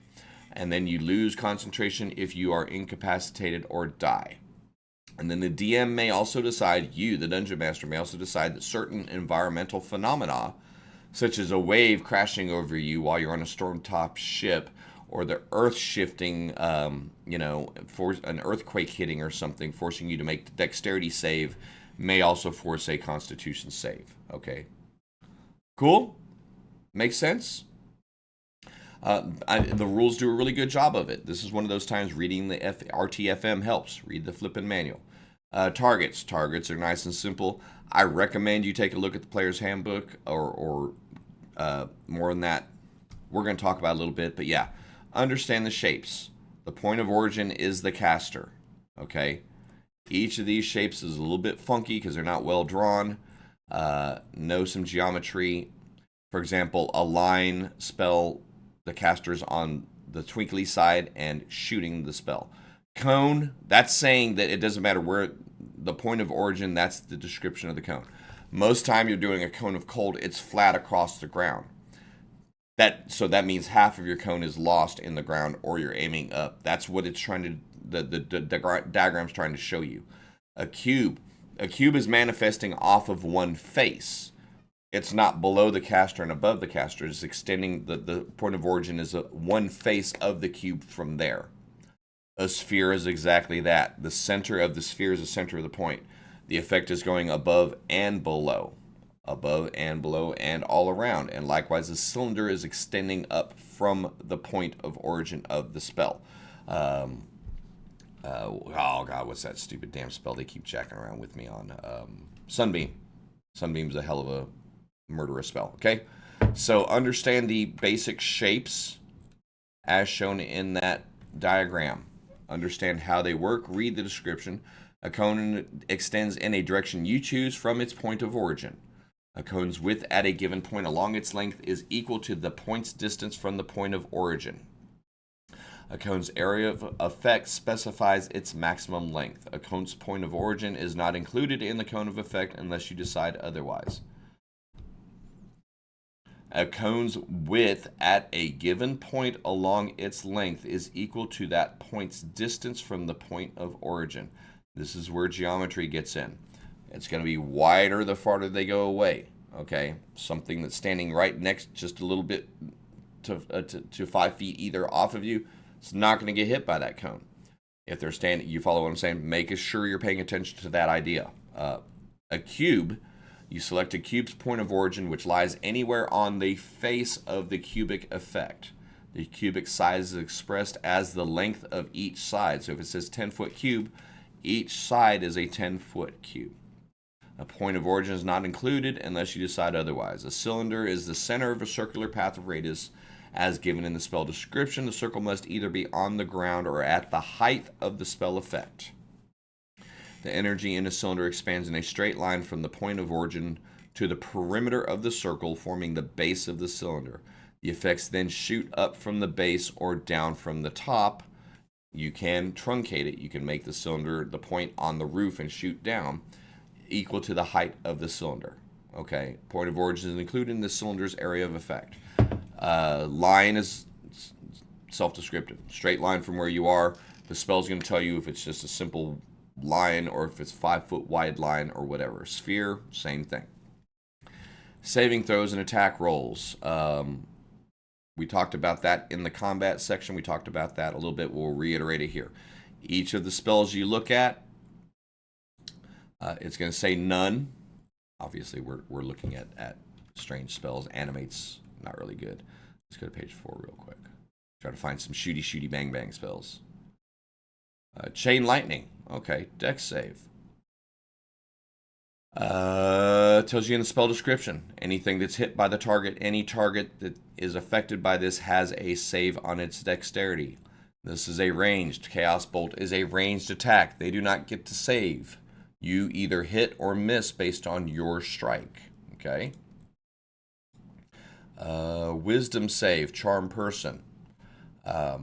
And then you lose concentration if you are incapacitated or die. And then the DM may also decide, you, the Dungeon Master, may also decide that certain environmental phenomena, such as a wave crashing over you while you're on a storm-topped ship, or the earth shifting, for an earthquake hitting or something, forcing you to make the dexterity save, may also force a Constitution save. Okay. Cool? Makes sense? The rules do a really good job of it. This is one of those times reading the RTFM helps. Read the flipping manual. Targets. Targets are nice and simple. I recommend you take a look at the player's handbook, or more than that, we're going to talk about a little bit. But yeah, understand the shapes. The point of origin is the caster. Okay? Each of these shapes is a little bit funky because they're not well drawn. Know some geometry. For example, a line spell, the caster's on the twinkly side and shooting the spell. Cone, that's saying that it doesn't matter where the point of origin, that's the description of the cone. Most time you're doing a cone of cold, it's flat across the ground. So that means half of your cone is lost in the ground, or you're aiming up. That's what it's trying to, the diagram's trying to show you. A cube is manifesting off of one face. It's not below the caster and above the caster. It's extending, the point of origin is one face of the cube from there. A sphere is exactly that. The center of the sphere is the center of the point. The effect is going above and below. Above and below and all around. And likewise, the cylinder is extending up from the point of origin of the spell. Oh God, what's that stupid damn spell they keep jacking around with me on? Sunbeam. Sunbeam's a hell of a murderous spell, okay? So understand the basic shapes as shown in that diagram. Understand how they work. Read the description. A cone extends in a direction you choose from its point of origin. A cone's width at a given point along its length is equal to the point's distance from the point of origin. A cone's area of effect specifies its maximum length. A cone's point of origin is not included in the cone of effect unless you decide otherwise. A cone's width at a given point along its length is equal to that point's distance from the point of origin. This is where geometry gets in. It's going to be wider the farther they go away. Okay, something that's standing right next, just a little bit to 5 feet either off of you, it's not going to get hit by that cone. If they're standing, you follow what I'm saying? Make sure you're paying attention to that idea. A cube, you select a cube's point of origin, which lies anywhere on the face of the cubic effect. The cubic size is expressed as the length of each side. So if it says 10-foot cube, each side is a 10-foot cube. A point of origin is not included unless you decide otherwise. A cylinder is the center of a circular path of radius as given in the spell description. The circle must either be on the ground or at the height of the spell effect. The energy in a cylinder expands in a straight line from the point of origin to the perimeter of the circle, forming the base of the cylinder. The effects then shoot up from the base or down from the top. You can truncate it. You can make the cylinder, the point on the roof, and shoot down, equal to the height of the cylinder. Okay, point of origin is included in the cylinder's area of effect. Line is self-descriptive. Straight line from where you are. The spell's going to tell you if it's just a simple line or if it's 5-foot wide line or whatever. Sphere, same thing. Saving throws and attack rolls. We talked about that in the combat section. We talked about that a little bit. We'll reiterate it here. Each of the spells you look at, it's going to say none. Obviously, we're looking at strange spells. Animate's not really good. Let's go to page 4 real quick. Try to find some shooty bang bang spells. Chain lightning. Okay, dex save. Tells you in the spell description. Anything that's hit by the target, any target that is affected by this has a save on its dexterity. This is a ranged. Chaos Bolt is a ranged attack. They do not get to save. You either hit or miss based on your strike. Okay. Wisdom save. Charm person. The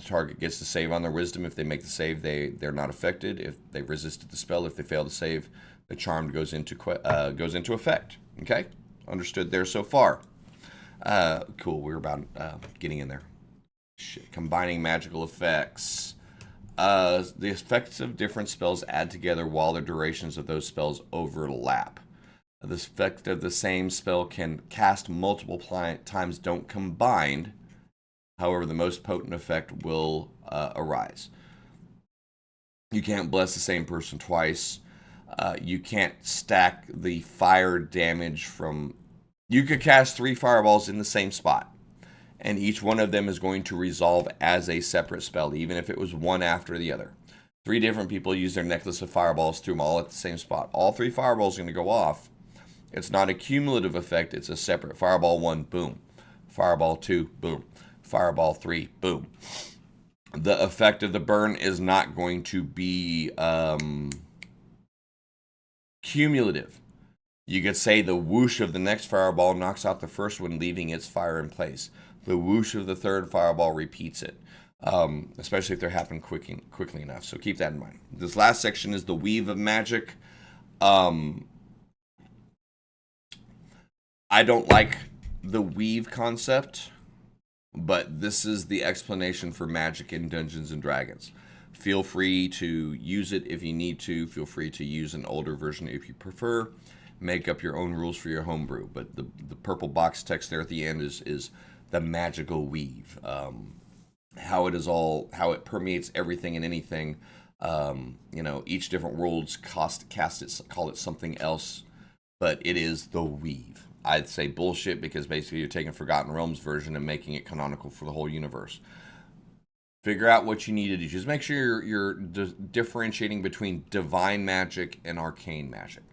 target gets to save on their wisdom. If they make the save, they're not affected. If they resisted the spell, if they fail to save, the charm goes into effect. Okay, understood there so far. Cool. We're about getting in there. Shit. Combining magical effects. The effects of different spells add together while the durations of those spells overlap. The effect of the same spell can cast multiple times, don't combine. However, the most potent effect will arise. You can't bless the same person twice. You can't stack the fire damage from... You could cast 3 fireballs in the same spot, and each one of them is going to resolve as a separate spell, even if it was one after the other. 3 different people use their necklace of fireballs, threw them all at the same spot. All 3 fireballs are going to go off. It's not a cumulative effect, it's a separate. Fireball 1, boom. Fireball 2, boom. Fireball 3, boom. The effect of the burn is not going to be cumulative. You could say the whoosh of the next fireball knocks out the first one, leaving its fire in place. The whoosh of the third fireball repeats it, especially if they're happening quickly enough. So keep that in mind. This last section is the weave of magic. I don't like the weave concept, but this is the explanation for magic in Dungeons and Dragons. Feel free to use it if you need to. Feel free to use an older version if you prefer. Make up your own rules for your homebrew. But the purple box text there at the end is the magical weave. How it permeates everything and anything. Each different worlds call it something else, but it is the weave. I'd say bullshit because basically you're taking Forgotten Realms version and making it canonical for the whole universe. Figure out what you need to do. Just make sure you're differentiating between divine magic and arcane magic.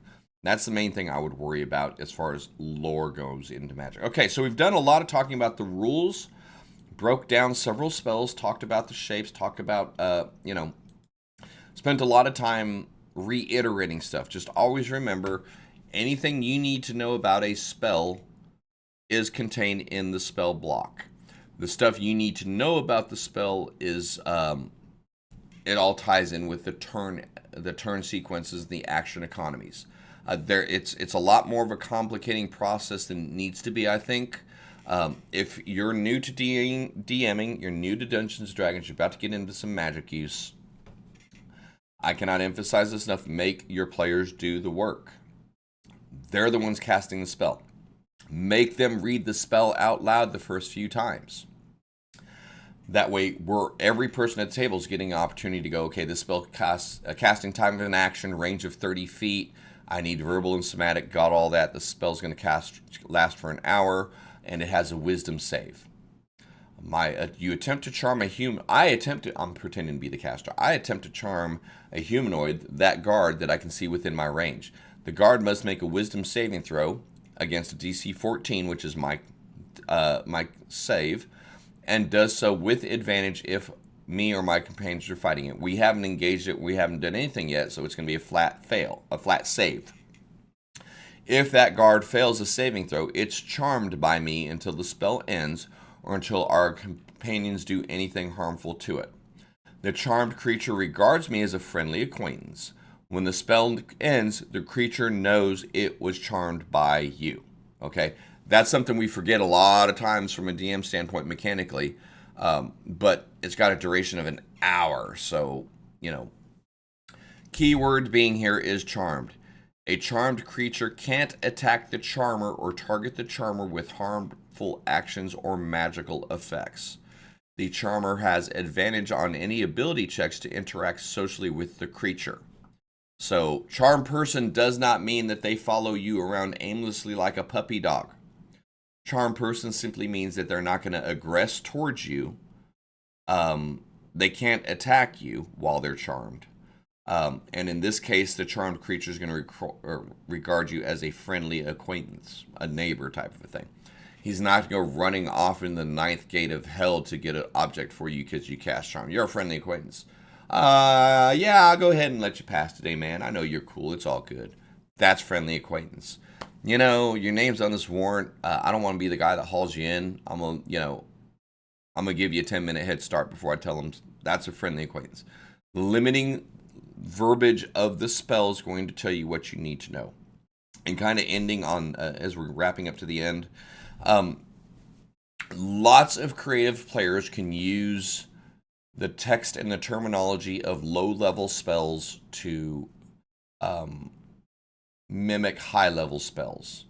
That's the main thing I would worry about as far as lore goes into magic. Okay, so we've done a lot of talking about the rules, broke down several spells, talked about the shapes, talked about, spent a lot of time reiterating stuff. Just always remember, anything you need to know about a spell is contained in the spell block. The stuff you need to know about the spell is, it all ties in with the turn sequences, the action economies. It's a lot more of a complicating process than it needs to be, I think. If you're new to DMing, you're new to Dungeons & Dragons, you're about to get into some magic use, I cannot emphasize this enough. Make your players do the work. They're the ones casting the spell. Make them read the spell out loud the first few times. That way, every person at the table is getting an opportunity to go, okay, this spell casts a casting time of an action, range of 30 feet. I need verbal and somatic, got all that. The spell's going to last for an hour, and it has a wisdom save. You attempt to charm a human. I'm pretending to be the caster. I attempt to charm a humanoid, that guard that I can see within my range. The guard must make a wisdom saving throw against a DC 14, which is my save, and does so with advantage if me or my companions are fighting it. We haven't engaged it. We haven't done anything yet, so it's going to be a flat save. If that guard fails a saving throw, it's charmed by me until the spell ends or until our companions do anything harmful to it. The charmed creature regards me as a friendly acquaintance. When the spell ends, the creature knows it was charmed by you. Okay? That's something we forget a lot of times from a DM standpoint mechanically, but it's got a duration of an hour, so, Keyword being here is charmed. A charmed creature can't attack the charmer or target the charmer with harmful actions or magical effects. The charmer has advantage on any ability checks to interact socially with the creature. So, charm person does not mean that they follow you around aimlessly like a puppy dog. Charm person simply means that they're not going to aggress towards you. They can't attack you while they're charmed. And in this case, the charmed creature is going to regard you as a friendly acquaintance, a neighbor type of a thing. He's not going to go running off in the ninth gate of hell to get an object for you because you cast charm. You're a friendly acquaintance. Yeah, I'll go ahead and let you pass today, man. I know you're cool. It's all good. That's friendly acquaintance. You know, your name's on this warrant. I don't want to be the guy that hauls you in. I'm gonna give you a 10-minute head start before I tell them. That's a friendly acquaintance. Limiting verbiage of the spell is going to tell you what you need to know. And kind of ending on, as we're wrapping up to the end, lots of creative players can use the text and the terminology of low-level spells to mimic high-level spells.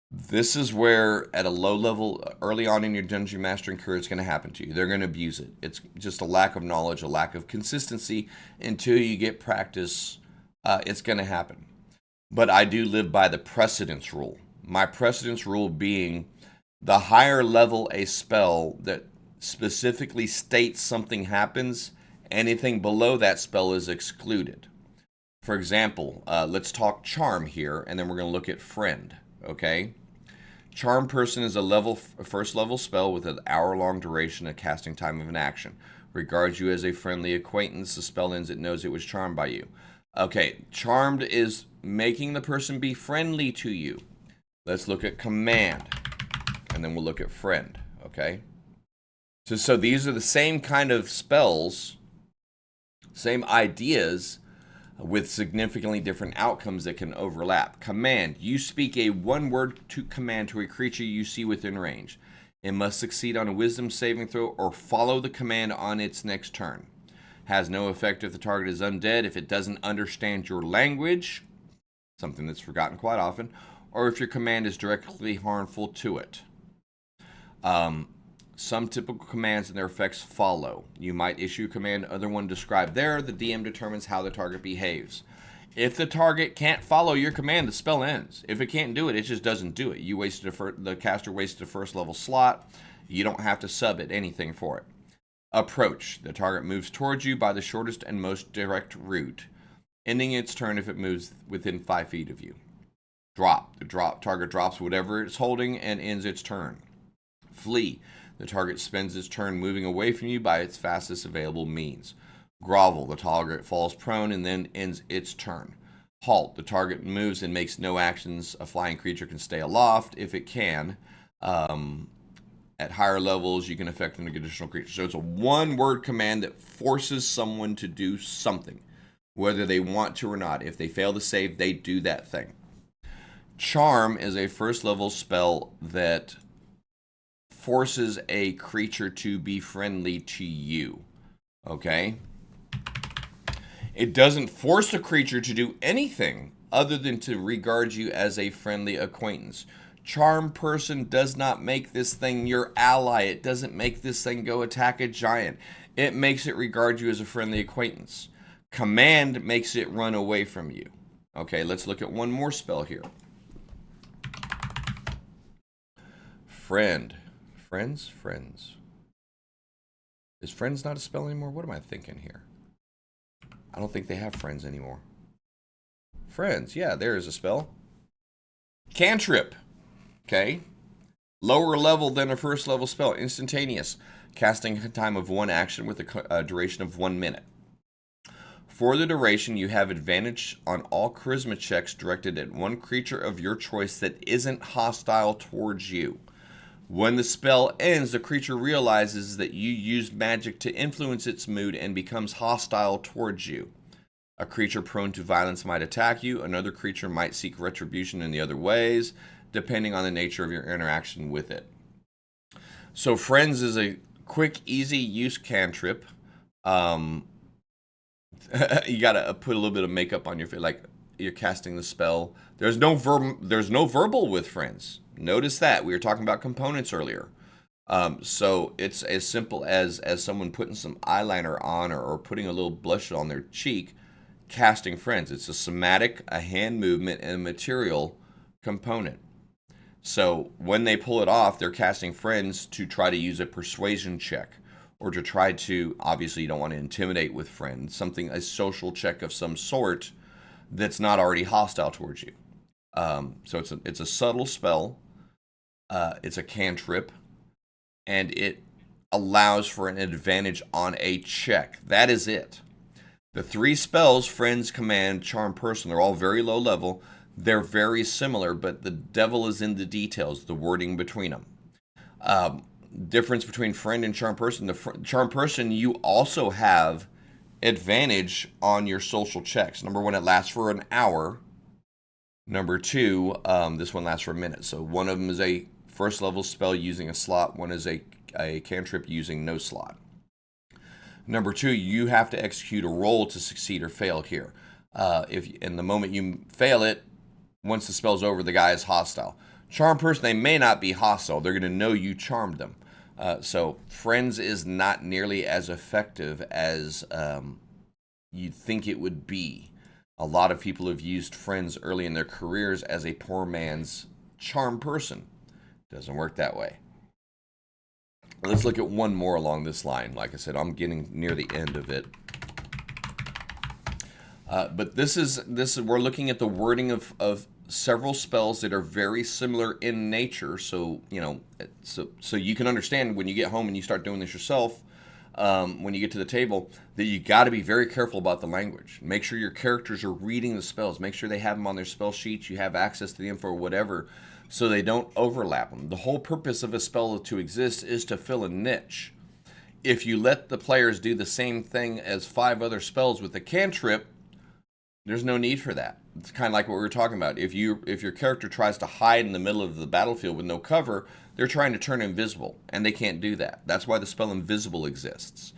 This is where, at a low level, early on in your dungeon mastering career, it's going to happen to you. They're going to abuse it. It's just a lack of knowledge, a lack of consistency. Until you get practice, it's going to happen. But I do live by the precedence rule. My precedence rule being the higher level a spell that specifically states something happens, anything below that spell is excluded. For example, let's talk charm here, and then we're going to look at friend. Okay? Charm Person is a first level spell with an hour-long duration of casting time of an action. Regards you as a friendly acquaintance. The spell ends, it knows it was charmed by you. Okay, charmed is making the person be friendly to you. Let's look at command, and then we'll look at friend. Okay? So these are the same kind of spells, same ideas, with significantly different outcomes that can overlap. Command. You speak a one-word command to a creature you see within range. It must succeed on a wisdom saving throw or follow the command on its next turn. Has no effect if the target is undead, if it doesn't understand your language, something that's forgotten quite often, or if your command is directly harmful to it. Some typical commands and their effects follow. You might issue a command, other one described there. The DM determines how the target behaves. If the target can't follow your command, the spell ends. If it can't do it, it just doesn't do it. The caster wasted a first level slot. You don't have to sub it, anything for it. Approach. The target moves towards you by the shortest and most direct route, ending its turn if it moves within 5 feet of you. Drop. The target drops whatever it's holding and ends its turn. Flee. The target spends its turn moving away from you by its fastest available means. Grovel. The target falls prone and then ends its turn. Halt. The target moves and makes no actions. A flying creature can stay aloft if it can. At higher levels, you can affect an additional creature. So it's a one-word command that forces someone to do something, whether they want to or not. If they fail to save, they do that thing. Charm is a first-level spell that forces a creature to be friendly to you. Okay? It doesn't force a creature to do anything other than to regard you as a friendly acquaintance. Charm Person does not make this thing your ally. It doesn't make this thing go attack a giant. It makes it regard you as a friendly acquaintance. Command makes it run away from you. Okay, let's look at one more spell here. Friend. Friends. Is friends not a spell anymore? What am I thinking here? I don't think they have friends anymore. Friends, yeah, there is a spell. Cantrip. Okay. Lower level than a first level spell. Instantaneous. Casting time of one action with a duration of 1 minute. For the duration, you have advantage on all charisma checks directed at one creature of your choice that isn't hostile towards you. When the spell ends, the creature realizes that you used magic to influence its mood and becomes hostile towards you. A creature prone to violence might attack you. Another creature might seek retribution in the other ways, depending on the nature of your interaction with it. So Friends is a quick, easy use cantrip. You gotta put a little bit of makeup on your face, like you're casting the spell. There's no verbal with Friends. Notice that. We were talking about components earlier. So it's as simple as someone putting some eyeliner on or putting a little blush on their cheek, casting Friends. It's a somatic, a hand movement, and a material component. So when they pull it off, they're casting Friends to try to use a persuasion check or to try to, obviously you don't want to intimidate with Friends, a social check of some sort that's not already hostile towards you. So it's a subtle spell. It's a cantrip, and it allows for an advantage on a check. That is it. The 3 spells, Friends, Command, Charm Person, they're all very low level. They're very similar, but the devil is in the details, the wording between them. Difference between Friend and Charm Person. The Charm Person, you also have advantage on your social checks. Number 1, it lasts for an hour. Number 2, this one lasts for a minute. So one of them is a first level spell using a slot. One is a cantrip using no slot. Number 2, you have to execute a roll to succeed or fail here. If in the moment you fail it, once the spell's over, the guy is hostile. Charm Person, they may not be hostile. They're going to know you charmed them. So Friends is not nearly as effective as you'd think it would be. A lot of people have used Friends early in their careers as a poor man's Charm Person. Doesn't work that way. Let's look at one more along this line. Like I said, I'm getting near the end of it. But this is we're looking at the wording of several spells that are very similar in nature. So so you can understand when you get home and you start doing this yourself. When you get to the table, that you got to be very careful about the language. Make sure your characters are reading the spells. Make sure they have them on their spell sheets. You have access to the info or whatever, so they don't overlap them. The whole purpose of a spell to exist is to fill a niche. If you let the players do the same thing as 5 other spells with the cantrip, there's no need for that. It's kind of like what we were talking about. If your character tries to hide in the middle of the battlefield with no cover, they're trying to turn invisible, and they can't do that. That's why the spell Invisible exists.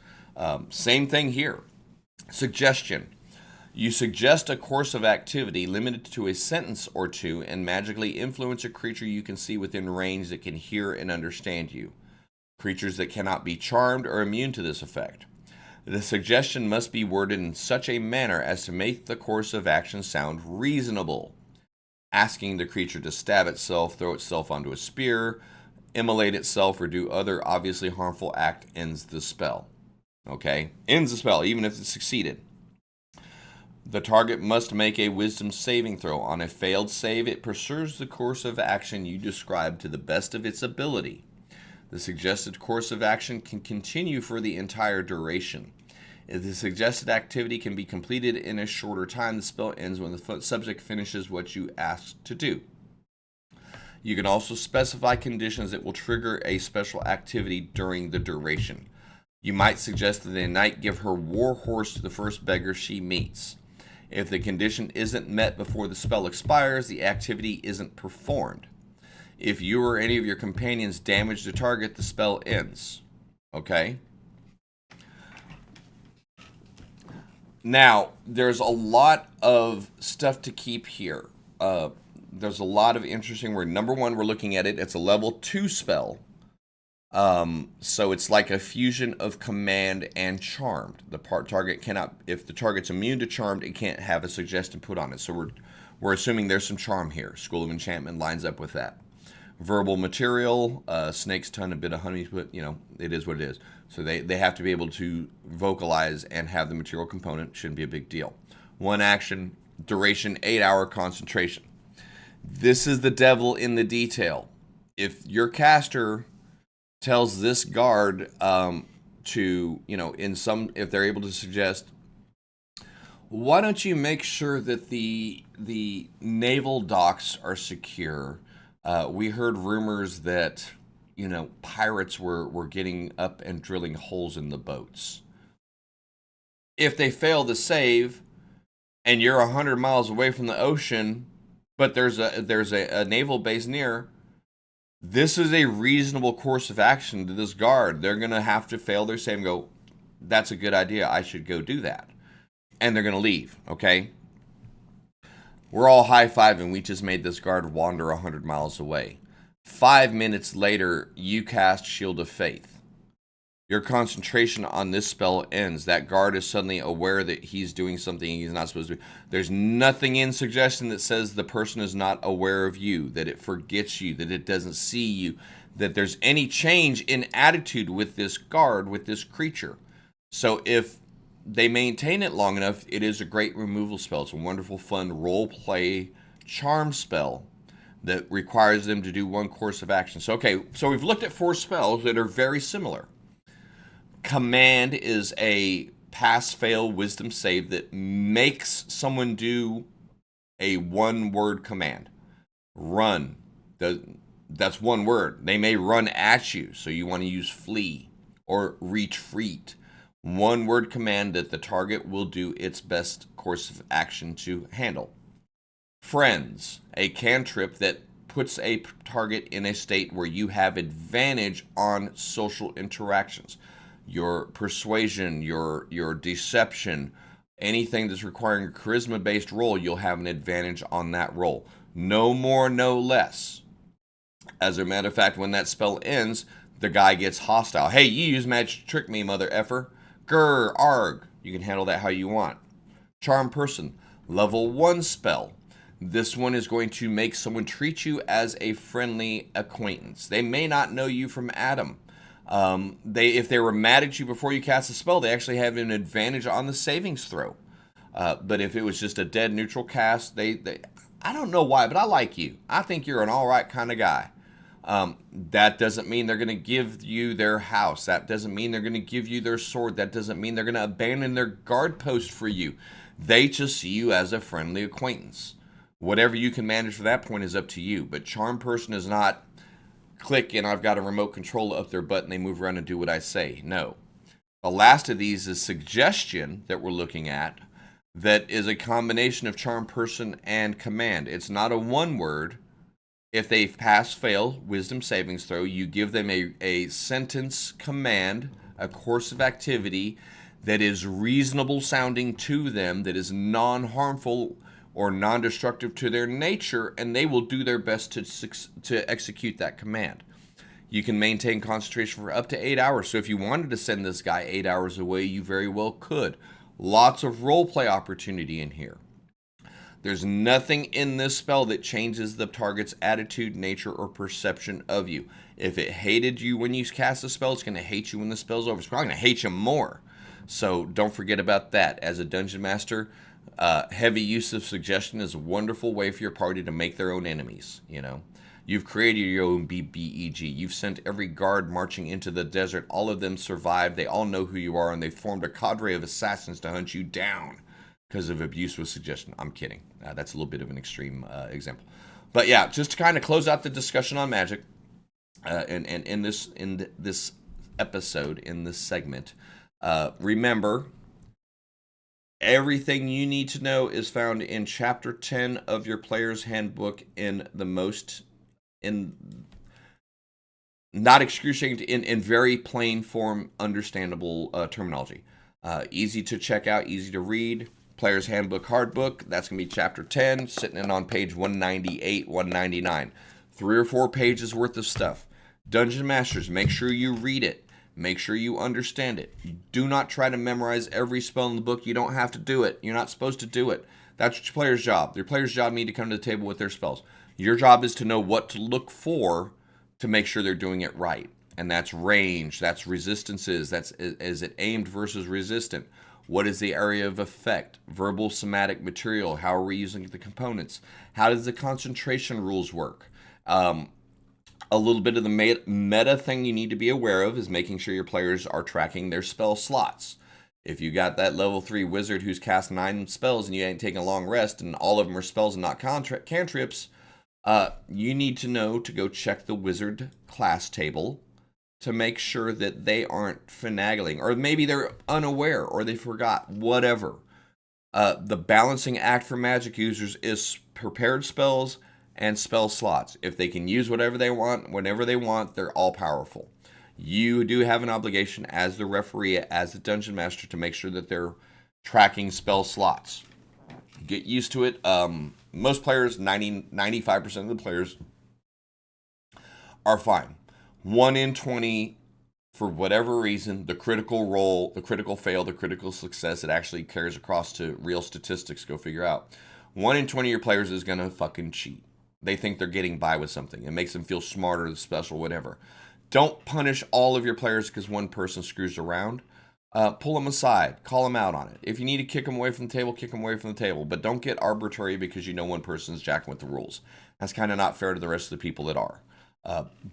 Same thing here. Suggestion. You suggest a course of activity limited to a sentence or two and magically influence a creature you can see within range that can hear and understand you. Creatures that cannot be charmed are immune to this effect. The suggestion must be worded in such a manner as to make the course of action sound reasonable. Asking the creature to stab itself, throw itself onto a spear, immolate itself, or do other obviously harmful act ends the spell. Okay? Ends the spell, even if it succeeded. The target must make a wisdom saving throw. On a failed save, it pursues the course of action you described to the best of its ability. The suggested course of action can continue for the entire duration. If the suggested activity can be completed in a shorter time, the spell ends when the subject finishes what you asked to do. You can also specify conditions that will trigger a special activity during the duration. You might suggest that a knight give her war horse to the first beggar she meets. If the condition isn't met before the spell expires, the activity isn't performed. If you or any of your companions damage the target, the spell ends. Okay? Now, there's a lot of stuff to keep here. There's a lot of interesting words. Number 1, we're looking at it. It's a level 2 spell. So it's like a fusion of command and charmed. The target cannot, if the target's immune to charmed, it can't have a suggestion put on it. So we're assuming there's some charm here. School of Enchantment lines up with that. Verbal material, snake's tongue, a bit of honey, but it is what it is. So they have to be able to vocalize and have the material component. Shouldn't be a big deal. 1 action, duration 8-hour concentration. This is the devil in the detail. If your caster tells this guard to, if they're able to suggest, why don't you make sure that the naval docks are secure? We heard rumors that, pirates were getting up and drilling holes in the boats. If they fail to save, and you're 100 miles away from the ocean, but there's a naval base near, this is a reasonable course of action to this guard. They're going to have to fail their save and go, that's a good idea, I should go do that. And they're going to leave, okay? We're all high-fiving. We just made this guard wander 100 miles away. 5 minutes later, you cast Shield of Faith. Your concentration on this spell ends. That guard is suddenly aware that he's doing something he's not supposed to do. There's nothing in suggestion that says the person is not aware of you, that it forgets you, that it doesn't see you, that there's any change in attitude with this guard, with this creature. So if they maintain it long enough, it is a great removal spell. It's a wonderful, fun role-play charm spell that requires them to do one course of action. So, okay, so we've looked at 4 spells that are very similar. Command is a pass-fail wisdom save that makes someone do a one-word command. Run. That's one word. They may run at you, so you want to use flee or retreat. One-word command that the target will do its best course of action to handle. Friends, a cantrip that puts a target in a state where you have advantage on social interactions. Your persuasion, your deception, anything that's requiring a charisma-based roll, you'll have an advantage on that roll. No more, no less. As a matter of fact, when that spell ends, the guy gets hostile. Hey, you use magic to trick me, mother effer. Grr, arg. You can handle that how you want. Charm Person, level 1 spell. This one is going to make someone treat you as a friendly acquaintance. They may not know you from Adam. If they were mad at you before you cast a spell, they actually have an advantage on the savings throw. But if it was just a dead neutral cast, I don't know why, but I like you. I think you're an all right kind of guy. That doesn't mean they're going to give you their house. That doesn't mean they're going to give you their sword. That doesn't mean they're going to abandon their guard post for you. They just see you as a friendly acquaintance. Whatever you can manage for that point is up to you. But Charm Person is not click and I've got a remote control up their butt and they move around and do what I say. No. The last of these is Suggestion that we're looking at. That is a combination of Charm Person and Command. It's not a one word. If they pass, fail, wisdom savings throw, you give them a sentence command, a course of activity that is reasonable sounding to them, that is non-harmful or non-destructive to their nature, and they will do their best to execute that command. You can maintain concentration for up to 8 hours. So if you wanted to send this guy 8 hours away, you very well could. Lots of roleplay opportunity in here. There's nothing in this spell that changes the target's attitude, nature, or perception of you. If it hated you when you cast a spell, it's going to hate you when the spell's over. It's probably going to hate you more. So don't forget about that. As a dungeon master, heavy use of suggestion is a wonderful way for your party to make their own enemies. You know, you've created your own BBEG. You've sent every guard marching into the desert. All of them survived. They all know who you are, and they formed a cadre of assassins to hunt you down because of abuse with suggestion. I'm kidding. That's a little bit of an extreme example. But yeah, just to kind of close out the discussion on magic, and in this episode, in this segment, remember, everything you need to know is found in Chapter 10 of your Player's Handbook in not excruciating, in very plain form, understandable terminology. Easy to check out, easy to read. Player's Handbook Hardbook, that's going to be Chapter 10, sitting in on page 198, 199. 3 or 4 pages worth of stuff. Dungeon Masters, make sure you read it. Make sure you understand it. Do not try to memorize every spell in the book. You don't have to do it. You're not supposed to do it. That's your player's job. Your player's job need to come to the table with their spells. Your job is to know what to look for to make sure they're doing it right. And that's range, that's resistances, is it aimed versus resistant? What is the area of effect? Verbal, somatic material. How are we using the components? How does the concentration rules work? A little bit of the meta thing you need to be aware of is making sure your players are tracking their spell slots. If you got that level 3 wizard who's cast 9 spells and you ain't taking a long rest and all of them are spells and not cantrips, you need to know to go check the wizard class table to make sure that they aren't finagling, or maybe they're unaware, or they forgot, whatever. The balancing act for magic users is prepared spells and spell slots. If they can use whatever they want, whenever they want, they're all powerful. You do have an obligation as the referee, as the dungeon master, to make sure that they're tracking spell slots. Get used to it. Most players, 95% of the players, are fine. 1 in 20, for whatever reason, the critical roll, the critical fail, the critical success, it actually carries across to real statistics. Go figure out. 1 in 20 of your players is going to fucking cheat. They think they're getting by with something. It makes them feel smarter, special, whatever. Don't punish all of your players because one person screws around. pull them aside, call them out on it. If you need to kick them away from the table, kick them away from the table. But don't get arbitrary because you know one person's jacking with the rules. That's kind of not fair to the rest of the people that are.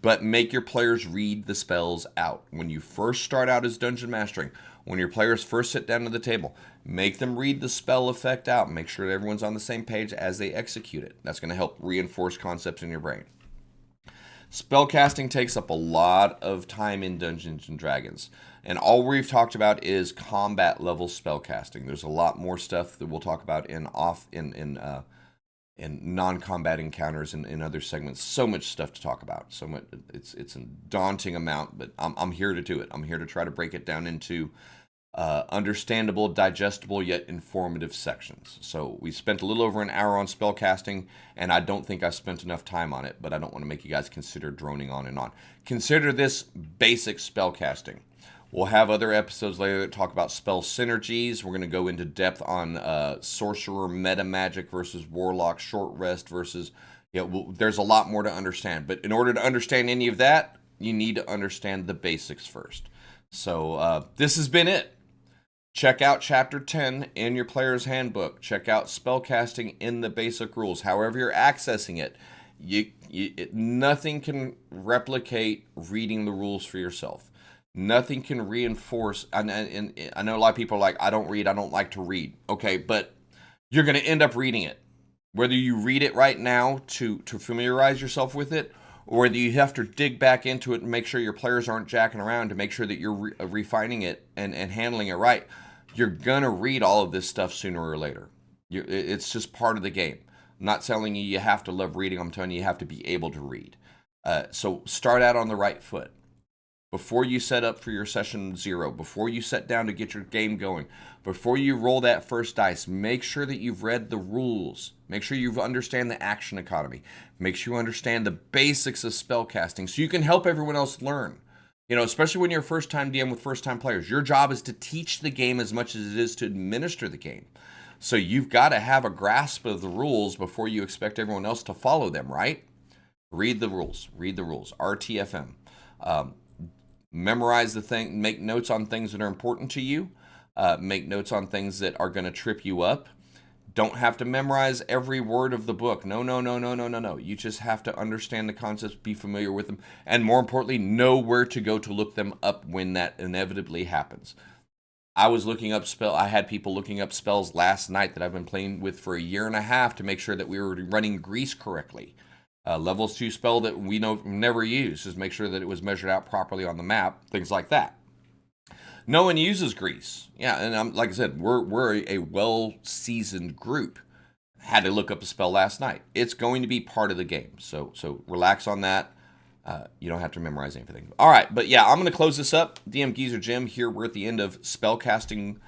But make your players read the spells out. When you first start out as dungeon mastering, when your players first sit down to the table, make them read the spell effect out. Make sure that everyone's on the same page as they execute it. That's going to help reinforce concepts in your brain. Spellcasting takes up a lot of time in Dungeons and Dragons, and all we've talked about is combat level spellcasting. There's a lot more stuff that we'll talk about in non-combat encounters and in other segments. So much stuff to talk about. So much, it's a daunting amount, but I'm here to do it. I'm here to try to break it down into understandable, digestible, yet informative sections. So we spent a little over an hour on spellcasting, and I don't think I spent enough time on it, but I don't want to make you guys consider droning on and on. Consider this basic spellcasting. We'll have other episodes later that talk about spell synergies. We're going to go into depth on sorcerer meta magic versus warlock short rest versus, there's a lot more to understand. But in order to understand any of that, you need to understand the basics first. So this has been it. Check out Chapter 10 in your player's handbook. Check out spellcasting in the basic rules. However you're accessing it, nothing can replicate reading the rules for yourself. Nothing can reinforce. And I know a lot of people are like, I don't read, I don't like to read. Okay, but you're going to end up reading it. Whether you read it right now to familiarize yourself with it, or whether you have to dig back into it and make sure your players aren't jacking around to make sure that you're refining it and handling it right, you're going to read all of this stuff sooner or later. It's just part of the game. I'm not telling you you have to love reading. I'm telling you have to be able to read. So start out on the right foot. Before you set up for your session 0, before you sit down to get your game going, before you roll that first dice, make sure that you've read the rules. Make sure you understand the action economy. Make sure you understand the basics of spellcasting so you can help everyone else learn. Especially when you're a first-time DM with first-time players. Your job is to teach the game as much as it is to administer the game. So you've got to have a grasp of the rules before you expect everyone else to follow them, right? Read the rules. Read the rules. RTFM. Memorize the thing. Make notes on things that are important to you. Make notes on things that are going to trip you up. Don't have to memorize every word of the book. No. You just have to understand the concepts, be familiar with them, and more importantly, know where to go to look them up when that inevitably happens. I had people looking up spells last night that I've been playing with for a year and a half to make sure that we were running grease correctly. Levels 2 spell that we never use, just make sure that it was measured out properly on the map, things like that. No one uses grease. Yeah, and like I said, we're a well-seasoned group. Had to look up a spell last night. It's going to be part of the game, so relax on that. You don't have to memorize anything. All right, but yeah, I'm going to close this up. DMGeezerjim here. We're at the end of spellcasting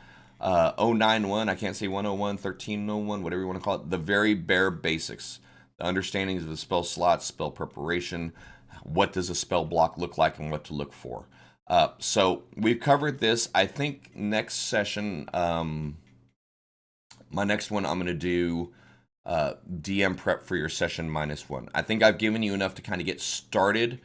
091. I can't say 101, 1301, whatever you want to call it. The very bare basics. The understandings of the spell slots, spell preparation, what does a spell block look like, and what to look for. So we've covered this. I think next session, my next one, I'm going to do DM prep for your session -1. I think I've given you enough to kind of get started.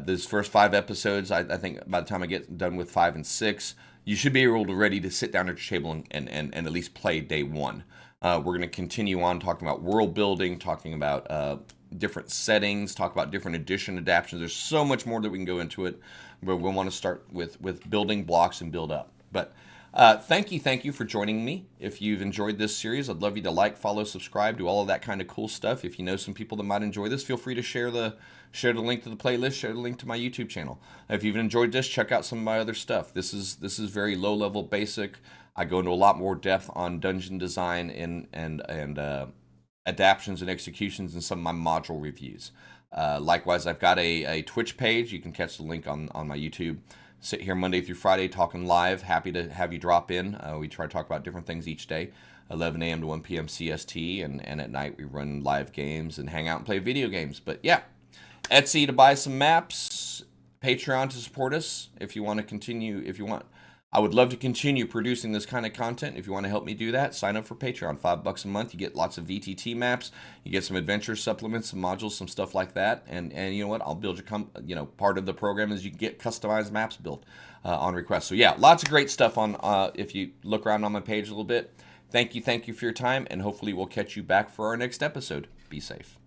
These first 5 episodes, I think by the time I get done with 5 and 6, you should be able to ready to sit down at your table and at least play day 1. We're going to continue on talking about world building, talking about different settings, talk about different edition adaptations. There's so much more that we can go into it, but we want to start with building blocks and build up. But thank you for joining me. If you've enjoyed this series, I'd love you to like, follow, subscribe, do all of that kind of cool stuff. If you know some people that might enjoy this, feel free to share the link to the playlist, share the link to my YouTube channel. If you've enjoyed this, check out some of my other stuff. This is very low level, basic. I go into a lot more depth on dungeon design and adaptions and executions in some of my module reviews. Likewise, I've got a Twitch page. You can catch the link on my YouTube. Sit here Monday through Friday talking live. Happy to have you drop in. We try to talk about different things each day, 11 a.m. to 1 p.m. CST, and at night we run live games and hang out and play video games. But yeah, Etsy to buy some maps, Patreon to support us if you want to continue, if you want I would love to continue producing this kind of content. If you want to help me do that, sign up for Patreon. $5 a month. You get lots of VTT maps. You get some adventure supplements, some modules, some stuff like that. And you know what? I'll build your part of the program is you get customized maps built on request. So yeah, lots of great stuff on. If you look around on my page a little bit. Thank you for your time, and hopefully we'll catch you back for our next episode. Be safe.